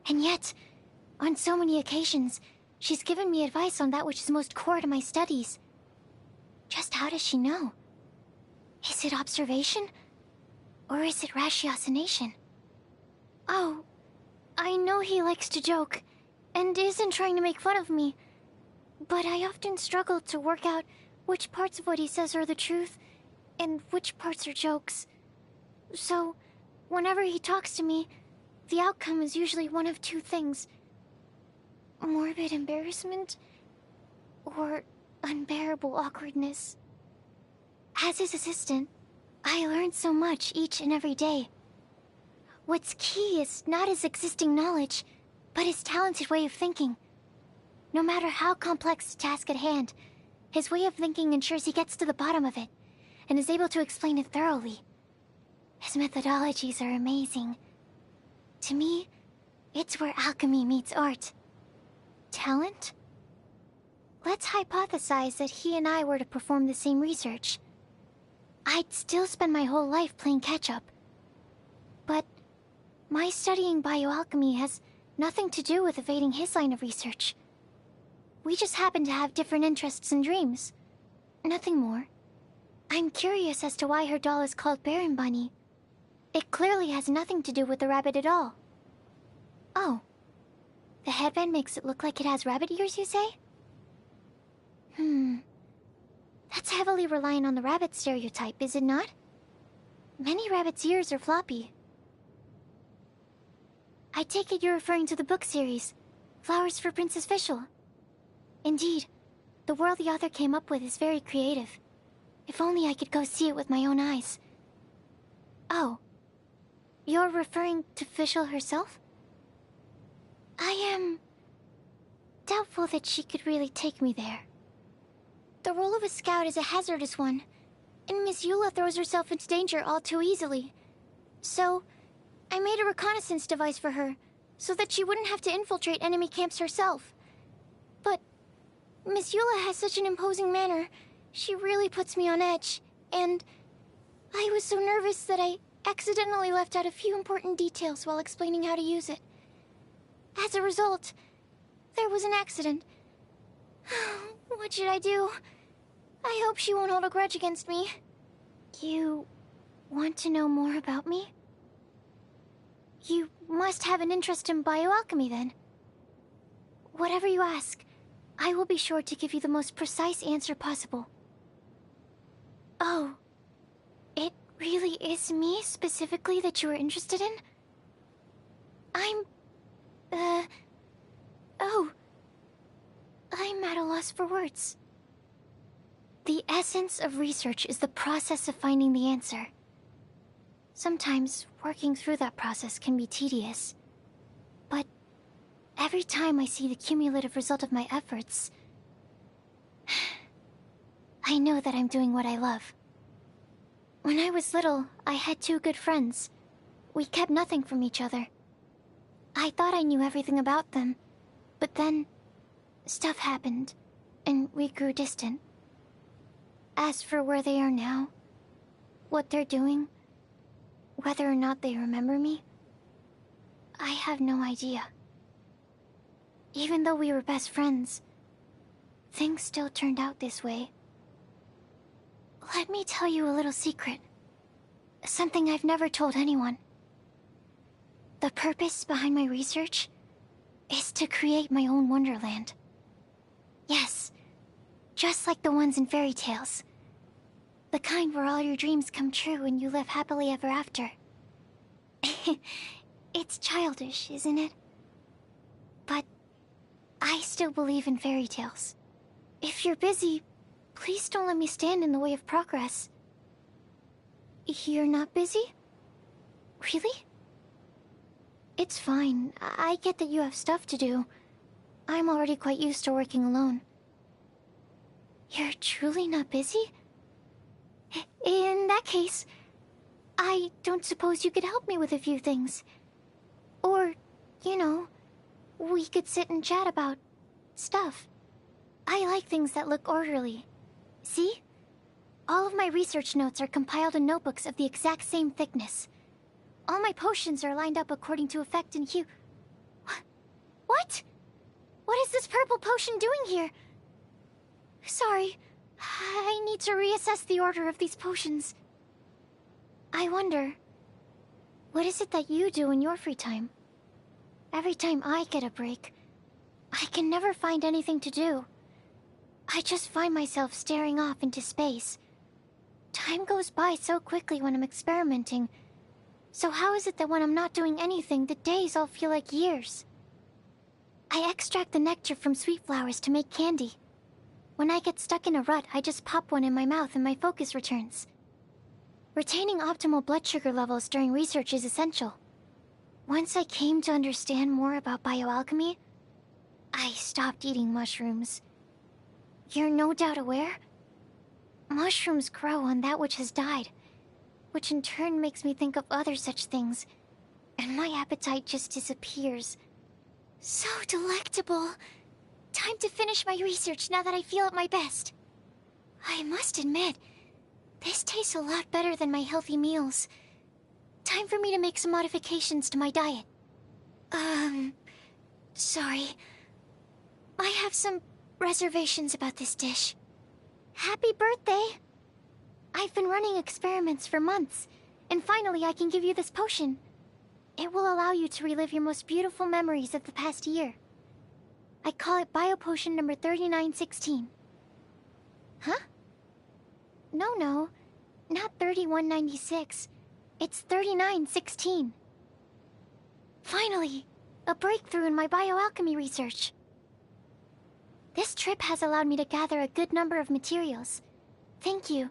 and yet, on so many occasions, she's given me advice on that which is most core to my studies. Just how does she know? Is it observation? Or is it ratiocination? Oh, I know he likes to joke, and isn't trying to make fun of me, but I often struggle to work out which parts of what he says are the truth, and which parts are jokes. So, whenever he talks to me, the outcome is usually one of 2 things. Morbid embarrassment, or unbearable awkwardness. As his assistant, I learn so much each and every day. What's key is not his existing knowledge, but his talented way of thinking. No matter how complex the task at hand, his way of thinking ensures he gets to the bottom of it, and is able to explain it thoroughly. His methodologies are amazing. To me, it's where alchemy meets art. Talent? Let's hypothesize that he and I were to perform the same research. I'd still spend my whole life playing catch-up. But my studying bioalchemy has nothing to do with evading his line of research. We just happen to have different interests and dreams. Nothing more. I'm curious as to why her doll is called Baron Bunny. It clearly has nothing to do with the rabbit at all. Oh. The headband makes it look like it has rabbit ears, you say? That's heavily reliant on the rabbit stereotype, is it not? Many rabbits' ears are floppy. I take it you're referring to the book series, Flowers for Princess Fischl. Indeed, the world the author came up with is very creative. If only I could go see it with my own eyes. Oh. You're referring to Fischl herself? I am doubtful that she could really take me there. The role of a scout is a hazardous one, and Miss Eula throws herself into danger all too easily. So, I made a reconnaissance device for her, so that she wouldn't have to infiltrate enemy camps herself. But Miss Eula has such an imposing manner, she really puts me on edge, and I was so nervous that I accidentally left out a few important details while explaining how to use it. As a result, there was an accident. What should I do? I hope she won't hold a grudge against me. You want to know more about me? You must have an interest in bioalchemy, then. Whatever you ask, I will be sure to give you the most precise answer possible. Oh, it really is me specifically that you are interested in? I'm at a loss for words. The essence of research is the process of finding the answer. Sometimes, working through that process can be tedious. But every time I see the cumulative result of my efforts, I know that I'm doing what I love. When I was little, I had two good friends. We kept nothing from each other. I thought I knew everything about them, but then stuff happened, and we grew distant. As for where they are now, what they're doing, whether or not they remember me, I have no idea. Even though we were best friends, things still turned out this way. Let me tell you a little secret. Something I've never told anyone. The purpose behind my research is to create my own wonderland. Yes, just like the ones in fairy tales. The kind where all your dreams come true and you live happily ever after. It's childish, isn't it? But I still believe in fairy tales. If you're busy, please don't let me stand in the way of progress. You're not busy? Really? It's fine. I get that you have stuff to do. I'm already quite used to working alone. You're truly not busy? In that case, I don't suppose you could help me with a few things. Or, you know, we could sit and chat about stuff. I like things that look orderly. See? All of my research notes are compiled in notebooks of the exact same thickness. All my potions are lined up according to effect and hue. What? What is this purple potion doing here? Sorry, I need to reassess the order of these potions. I wonder, what is it that you do in your free time? Every time I get a break, I can never find anything to do. I just find myself staring off into space. Time goes by so quickly when I'm experimenting. So how is it that when I'm not doing anything, the days all feel like years? I extract the nectar from sweet flowers to make candy. When I get stuck in a rut, I just pop one in my mouth and my focus returns. Retaining optimal blood sugar levels during research is essential. Once I came to understand more about bioalchemy, I stopped eating mushrooms. You're no doubt aware? Mushrooms grow on that which has died, which in turn makes me think of other such things, and my appetite just disappears. So delectable! Time to finish my research now that I feel at my best. I must admit, this tastes a lot better than my healthy meals. Time for me to make some modifications to my diet. Sorry. I have some reservations about this dish. Happy birthday! I've been running experiments for months, and finally I can give you this potion. It will allow you to relive your most beautiful memories of the past year. I call it Biopotion number 3916. Huh? No, not 3196. It's 3916. Finally, a breakthrough in my bioalchemy research. This trip has allowed me to gather a good number of materials. Thank you.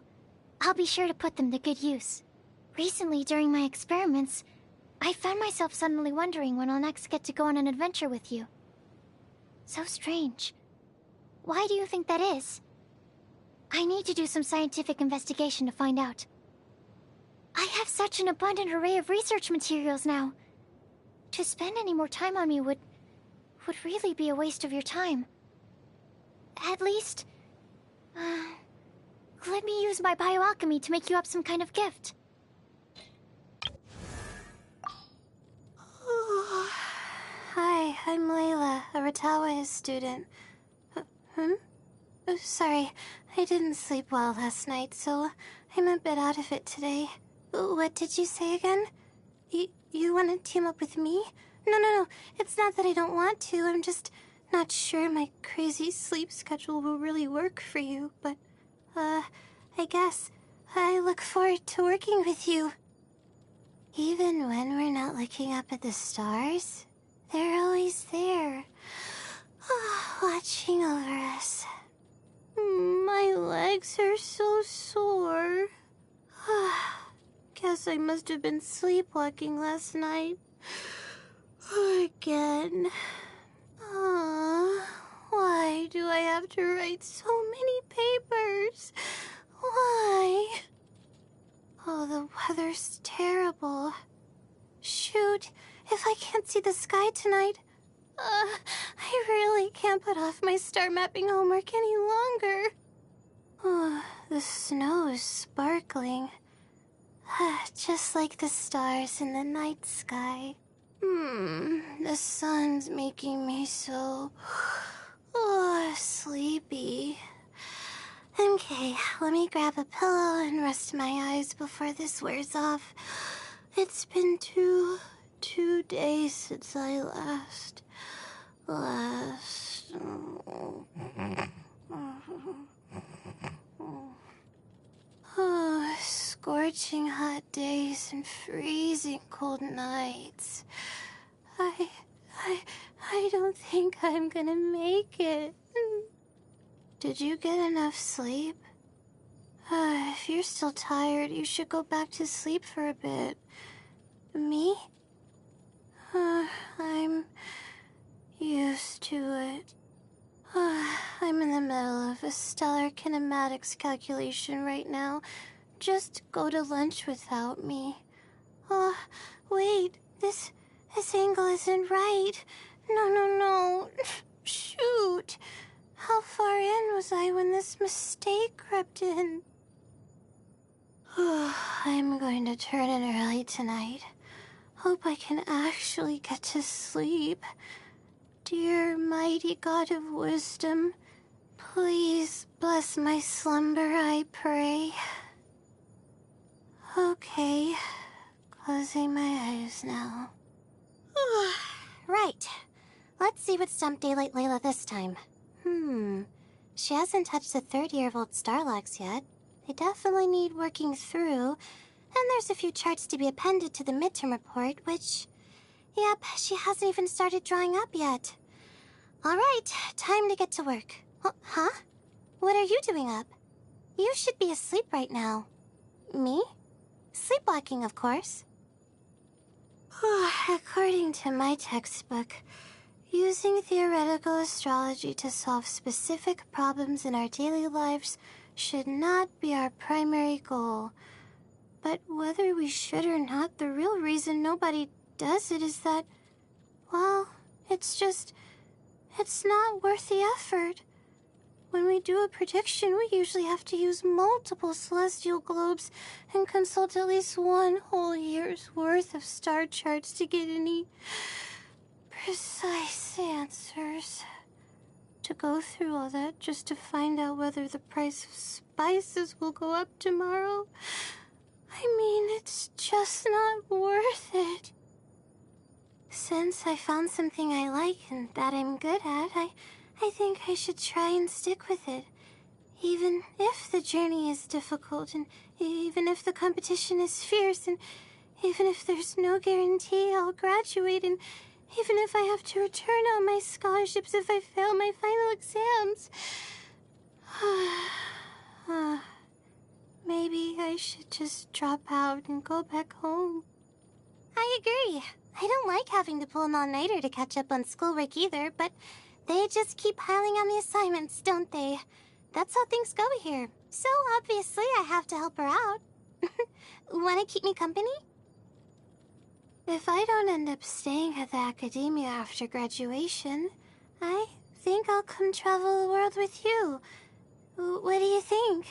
I'll be sure to put them to good use. Recently, during my experiments, I found myself suddenly wondering when I'll next get to go on an adventure with you. So strange. Why do you think that is? I need to do some scientific investigation to find out. I have such an abundant array of research materials now. To spend any more time on me would really be a waste of your time. At least, let me use my bioalchemy to make you up some kind of gift. Hi, I'm Layla, a Ratawa student. Sorry, I didn't sleep well last night, so I'm a bit out of it today. What did you say again? You want to team up with me? No, it's not that I don't want to, I'm just not sure my crazy sleep schedule will really work for you, but, I guess I look forward to working with you. Even when we're not looking up at the stars, they're always there, watching over us. My legs are so sore. Guess I must have been sleepwalking last night. Again. Why do I have to write so many papers? Why? Oh, the weather's terrible. Shoot, if I can't see the sky tonight, I really can't put off my star mapping homework any longer. Oh, the snow is sparkling. Just like the stars in the night sky. The sun's making me so... sleepy. Okay, let me grab a pillow and rest my eyes before this wears off. It's been two days since I last... Oh, scorching hot days and freezing cold nights. I don't think I'm gonna make it. Did you get enough sleep? If you're still tired, you should go back to sleep for a bit. Me? I'm used to it. I'm in the middle of a stellar kinematics calculation right now. Just go to lunch without me. Oh, wait, this angle isn't right. No. Shoot. How far in was I when this mistake crept in? I'm going to turn in early tonight. Hope I can actually get to sleep. Dear mighty God of wisdom, please bless my slumber, I pray. Okay, closing my eyes now. Right. Let's see what stumped Daylight Layla this time. She hasn't touched the third year of old Starlogs yet. They definitely need working through. And there's a few charts to be appended to the midterm report, which... Yep, she hasn't even started drawing up yet. Alright, time to get to work. Huh? What are you doing up? You should be asleep right now. Me? Sleepwalking, of course. According to my textbook, using theoretical astrology to solve specific problems in our daily lives should not be our primary goal. But whether we should or not, the real reason nobody does it is that, well, it's not worth the effort. When we do a prediction, we usually have to use multiple celestial globes and consult at least one whole year's worth of star charts to get any precise answers. To go through all that just to find out whether the price of spices will go up tomorrow. I mean, it's just not worth it. Since I found something I like and that I'm good at, I think I should try and stick with it. Even if the journey is difficult, and even if the competition is fierce, and even if there's no guarantee I'll graduate, and even if I have to return all my scholarships if I fail my final exams. Maybe I should just drop out and go back home. I agree. I don't like having to pull an all-nighter to catch up on schoolwork either, but they just keep piling on the assignments, don't they? That's how things go here. So obviously I have to help her out. Wanna keep me company? If I don't end up staying at the academia after graduation, I think I'll come travel the world with you. What do you think?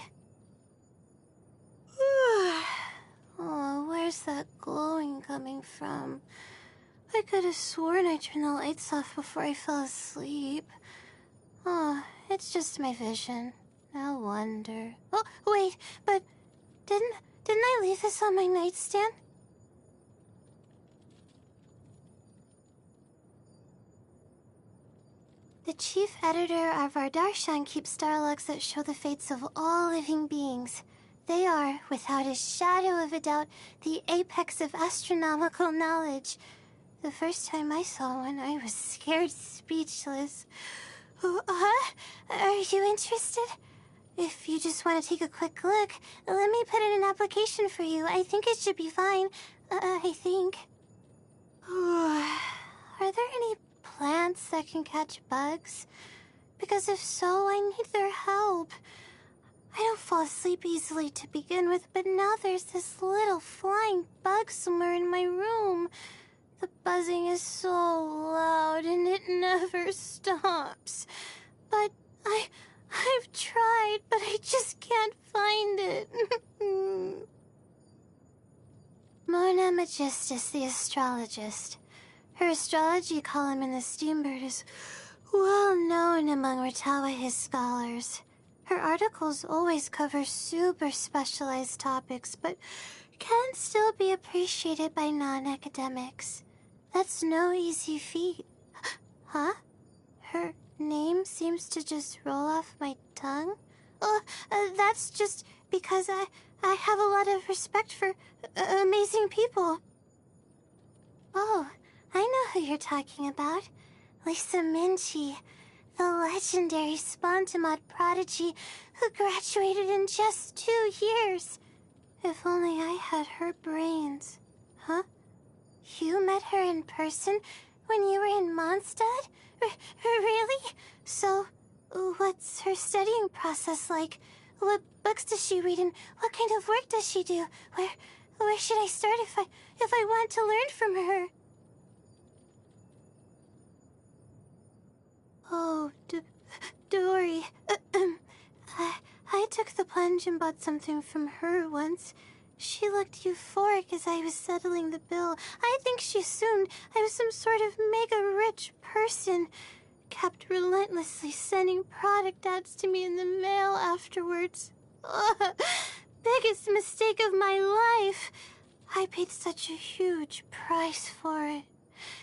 Oh, where's that glowing coming from? I could have sworn I turned the lights off before I fell asleep. Oh, it's just my vision. No wonder. Oh, wait, but didn't I leave this on my nightstand? The chief editor of our darshan keeps dialogues that show the fates of all living beings. They are, without a shadow of a doubt, the apex of astronomical knowledge. The first time I saw one, I was scared speechless. Are you interested? If you just want to take a quick look, let me put in an application for you. I think it should be fine. I think. Are there any plants that can catch bugs? Because if so, I need their help. I don't fall asleep easily to begin with, but now there's this little flying bug somewhere in my room. The buzzing is so loud and it never stops. But I've tried, but I just can't find it. Mona Magistus, the astrologist. Her astrology column in the Steambird is well known among Ratawa scholars. Her articles always cover super specialized topics, but can still be appreciated by non-academics. That's no easy feat. Huh? Her name seems to just roll off my tongue? Oh, that's just because I have a lot of respect for amazing people. Oh, I know who you're talking about. Lisa Minchie, the legendary Spontamod prodigy who graduated in just 2 years. If only I had her brains. Huh? You met her in person when you were in Mondstadt? Really? So, what's her studying process like? What books does she read and what kind of work does she do? Where should I start if I want to learn from her? Oh, Dory. I took the plunge and bought something from her once. She looked euphoric as I was settling the bill. I think she assumed I was some sort of mega-rich person. Kept relentlessly sending product ads to me in the mail afterwards. Ugh, biggest mistake of my life. I paid such a huge price for it.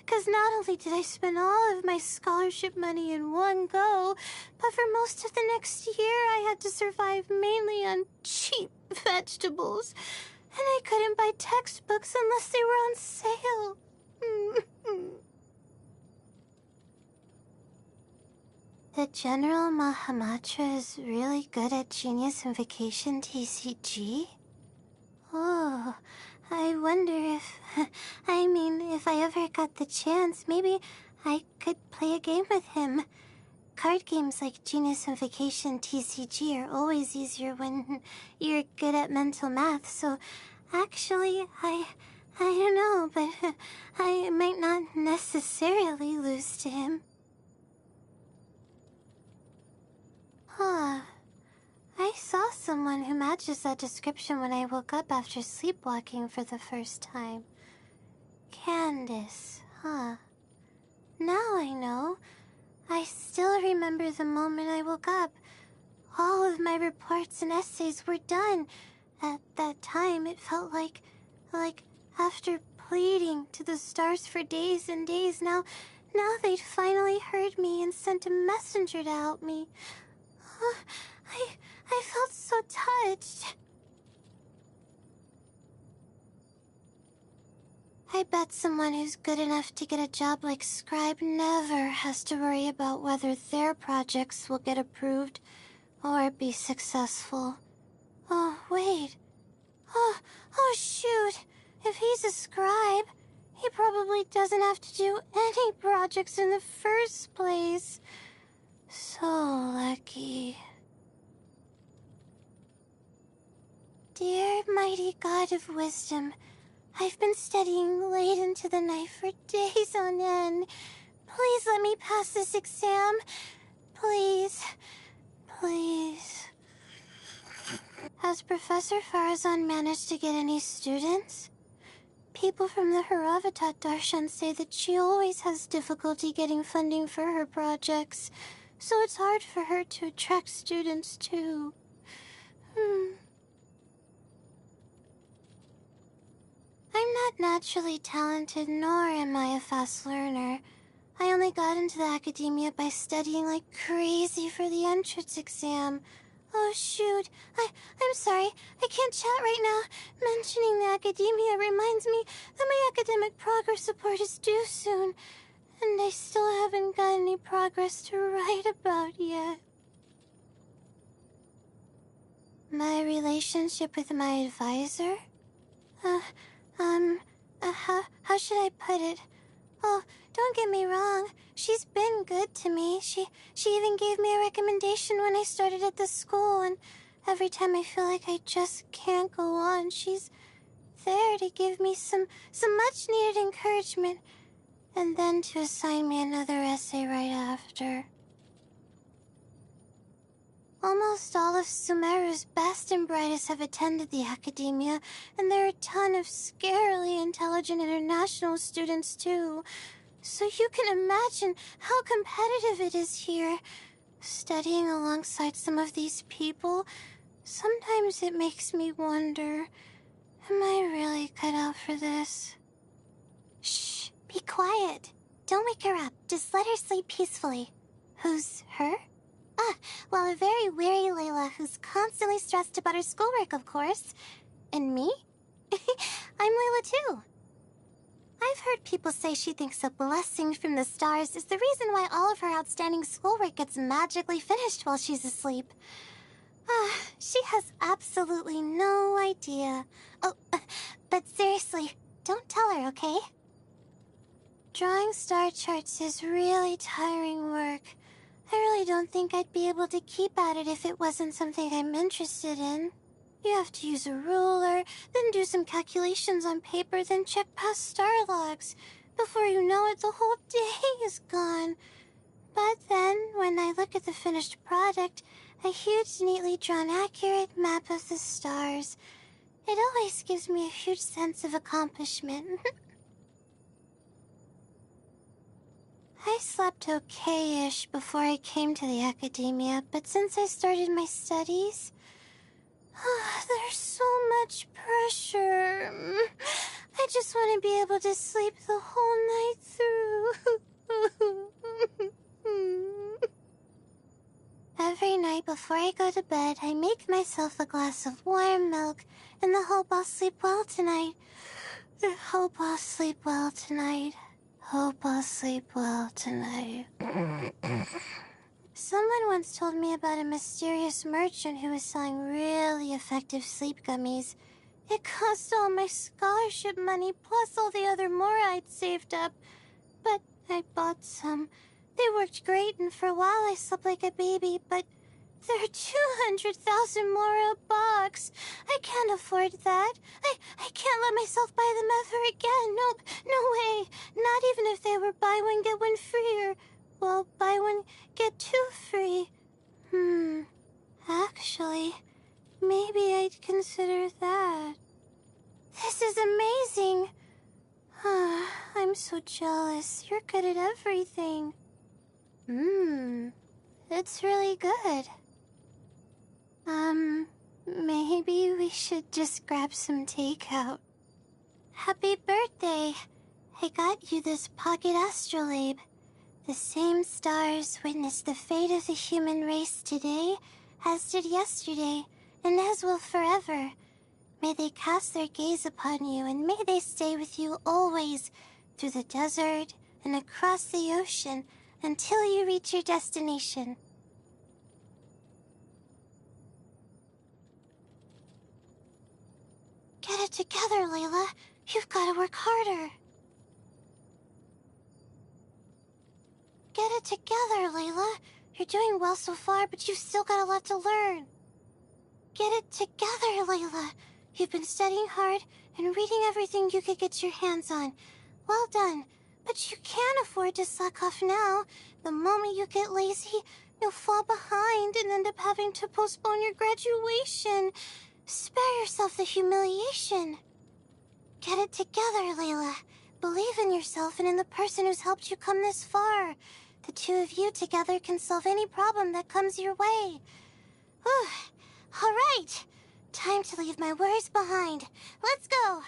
'Cause not only did I spend all of my scholarship money in one go, but for most of the next year I had to survive mainly on cheap vegetables. And I couldn't buy textbooks unless they were on sale. The General Mahamatra is really good at Genius and Vacation TCG? Oh, I wonder if... I mean, if I ever got the chance, maybe I could play a game with him. Card games like Genius and Vacation TCG are always easier when you're good at mental math, so actually, I don't know, but I might not necessarily lose to him. Huh. I saw someone who matches that description when I woke up after sleepwalking for the first time. Candace, huh? Now I know. I still remember the moment I woke up. All of my reports and essays were done. At that time, it felt like after pleading to the stars for days and days, now they'd finally heard me and sent a messenger to help me. I felt so touched. I bet someone who's good enough to get a job like Scribe never has to worry about whether their projects will get approved or be successful. Oh, wait. Oh, shoot. If he's a scribe, he probably doesn't have to do any projects in the first place. So lucky. Dear mighty God of wisdom, I've been studying late into the night for days on end. Please let me pass this exam. Please. Please. Has Professor Farazan managed to get any students? People from the Haravatat Darshan say that she always has difficulty getting funding for her projects, so it's hard for her to attract students too. I'm not naturally talented, nor am I a fast learner. I only got into the academia by studying like crazy for the entrance exam. Oh, shoot. I'm sorry. I can't chat right now. Mentioning the academia reminds me that my academic progress report is due soon, and I still haven't got any progress to write about yet. My relationship with my advisor? How should I put it? Oh, don't get me wrong. She's been good to me. She even gave me a recommendation when I started at the school, and every time I feel like I just can't go on, she's there to give me some much-needed encouragement, and then to assign me another essay right after. Almost all of Sumeru's best and brightest have attended the academia, and there are a ton of scarily intelligent international students too. So you can imagine how competitive it is here. Studying alongside some of these people, sometimes it makes me wonder, am I really cut out for this? Shh, be quiet. Don't wake her up. Just let her sleep peacefully. Who's her? Well, a very weary Layla who's constantly stressed about her schoolwork, of course. And me? I'm Layla too. I've heard people say she thinks a blessing from the stars is the reason why all of her outstanding schoolwork gets magically finished while she's asleep. She has absolutely no idea. Oh, but seriously, don't tell her, okay? Drawing star charts is really tiring work. I really don't think I'd be able to keep at it if it wasn't something I'm interested in. You have to use a ruler, then do some calculations on paper, then check past star logs. Before you know it, the whole day is gone. But then, when I look at the finished product, a huge, neatly drawn, accurate map of the stars, it always gives me a huge sense of accomplishment. I slept okay-ish before I came to the academia, but since I started my studies, there's so much pressure. I just want to be able to sleep the whole night through. Every night before I go to bed, I make myself a glass of warm milk in the hope I'll sleep well tonight. I hope I'll sleep well tonight. Hope I'll sleep well tonight. Someone once told me about a mysterious merchant who was selling really effective sleep gummies. It cost all my scholarship money plus all the other mora I'd saved up. But I bought some. They worked great, and for a while I slept like a baby, but they're 200,000 mora a box. I can't afford that. I can't let myself buy them ever again. Nope, no way. Not even if they were buy one, get one free, or, well, buy one, get two free. Actually, maybe I'd consider that. This is amazing. I'm so jealous. You're good at everything. It's really good. Maybe we should just grab some takeout. Happy birthday! I got you this pocket astrolabe. The same stars witnessed the fate of the human race today, as did yesterday, and as will forever. May they cast their gaze upon you, and may they stay with you always, through the desert and across the ocean, until you reach your destination. Get it together, Layla. You've got to work harder. Get it together, Layla. You're doing well so far, but you've still got a lot to learn. Get it together, Layla. You've been studying hard and reading everything you could get your hands on. Well done. But you can't afford to slack off now. The moment you get lazy, you'll fall behind and end up having to postpone your graduation. Spare yourself the humiliation. Get it together, Layla. Believe in yourself and in the person who's helped you come this far. The two of you together can solve any problem that comes your way. Whew. All right. Time to leave my worries behind. Let's go.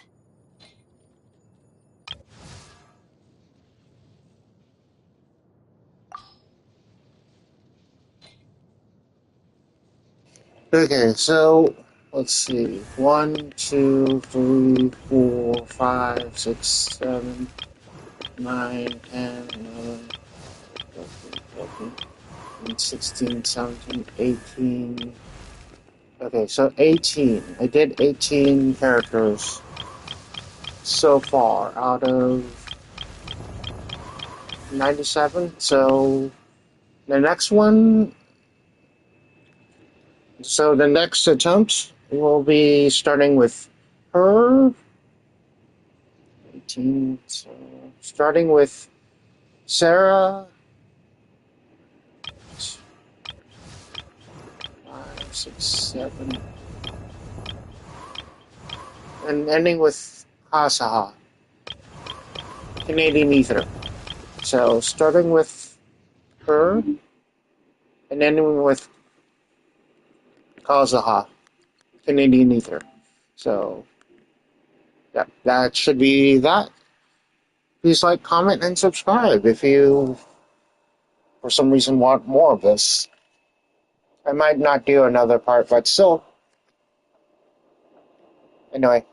Okay, so let's see. 1, 2, 3, 4, 5, 6, 7, 9, 10, 11, 16, 17, 18. Okay, so 18. I did 18 characters so far out of 97. So the next one, so the next attempt will be starting with her. 18. So starting with Sarah. 5, 6, 7. And ending with Asaha, Canadian Ether. So starting with her and ending with Kazaha, Canadian Ether. So yeah, that should be that. Please like, comment, and subscribe if you, for some reason, want more of this. I might not do another part, but still. Anyway,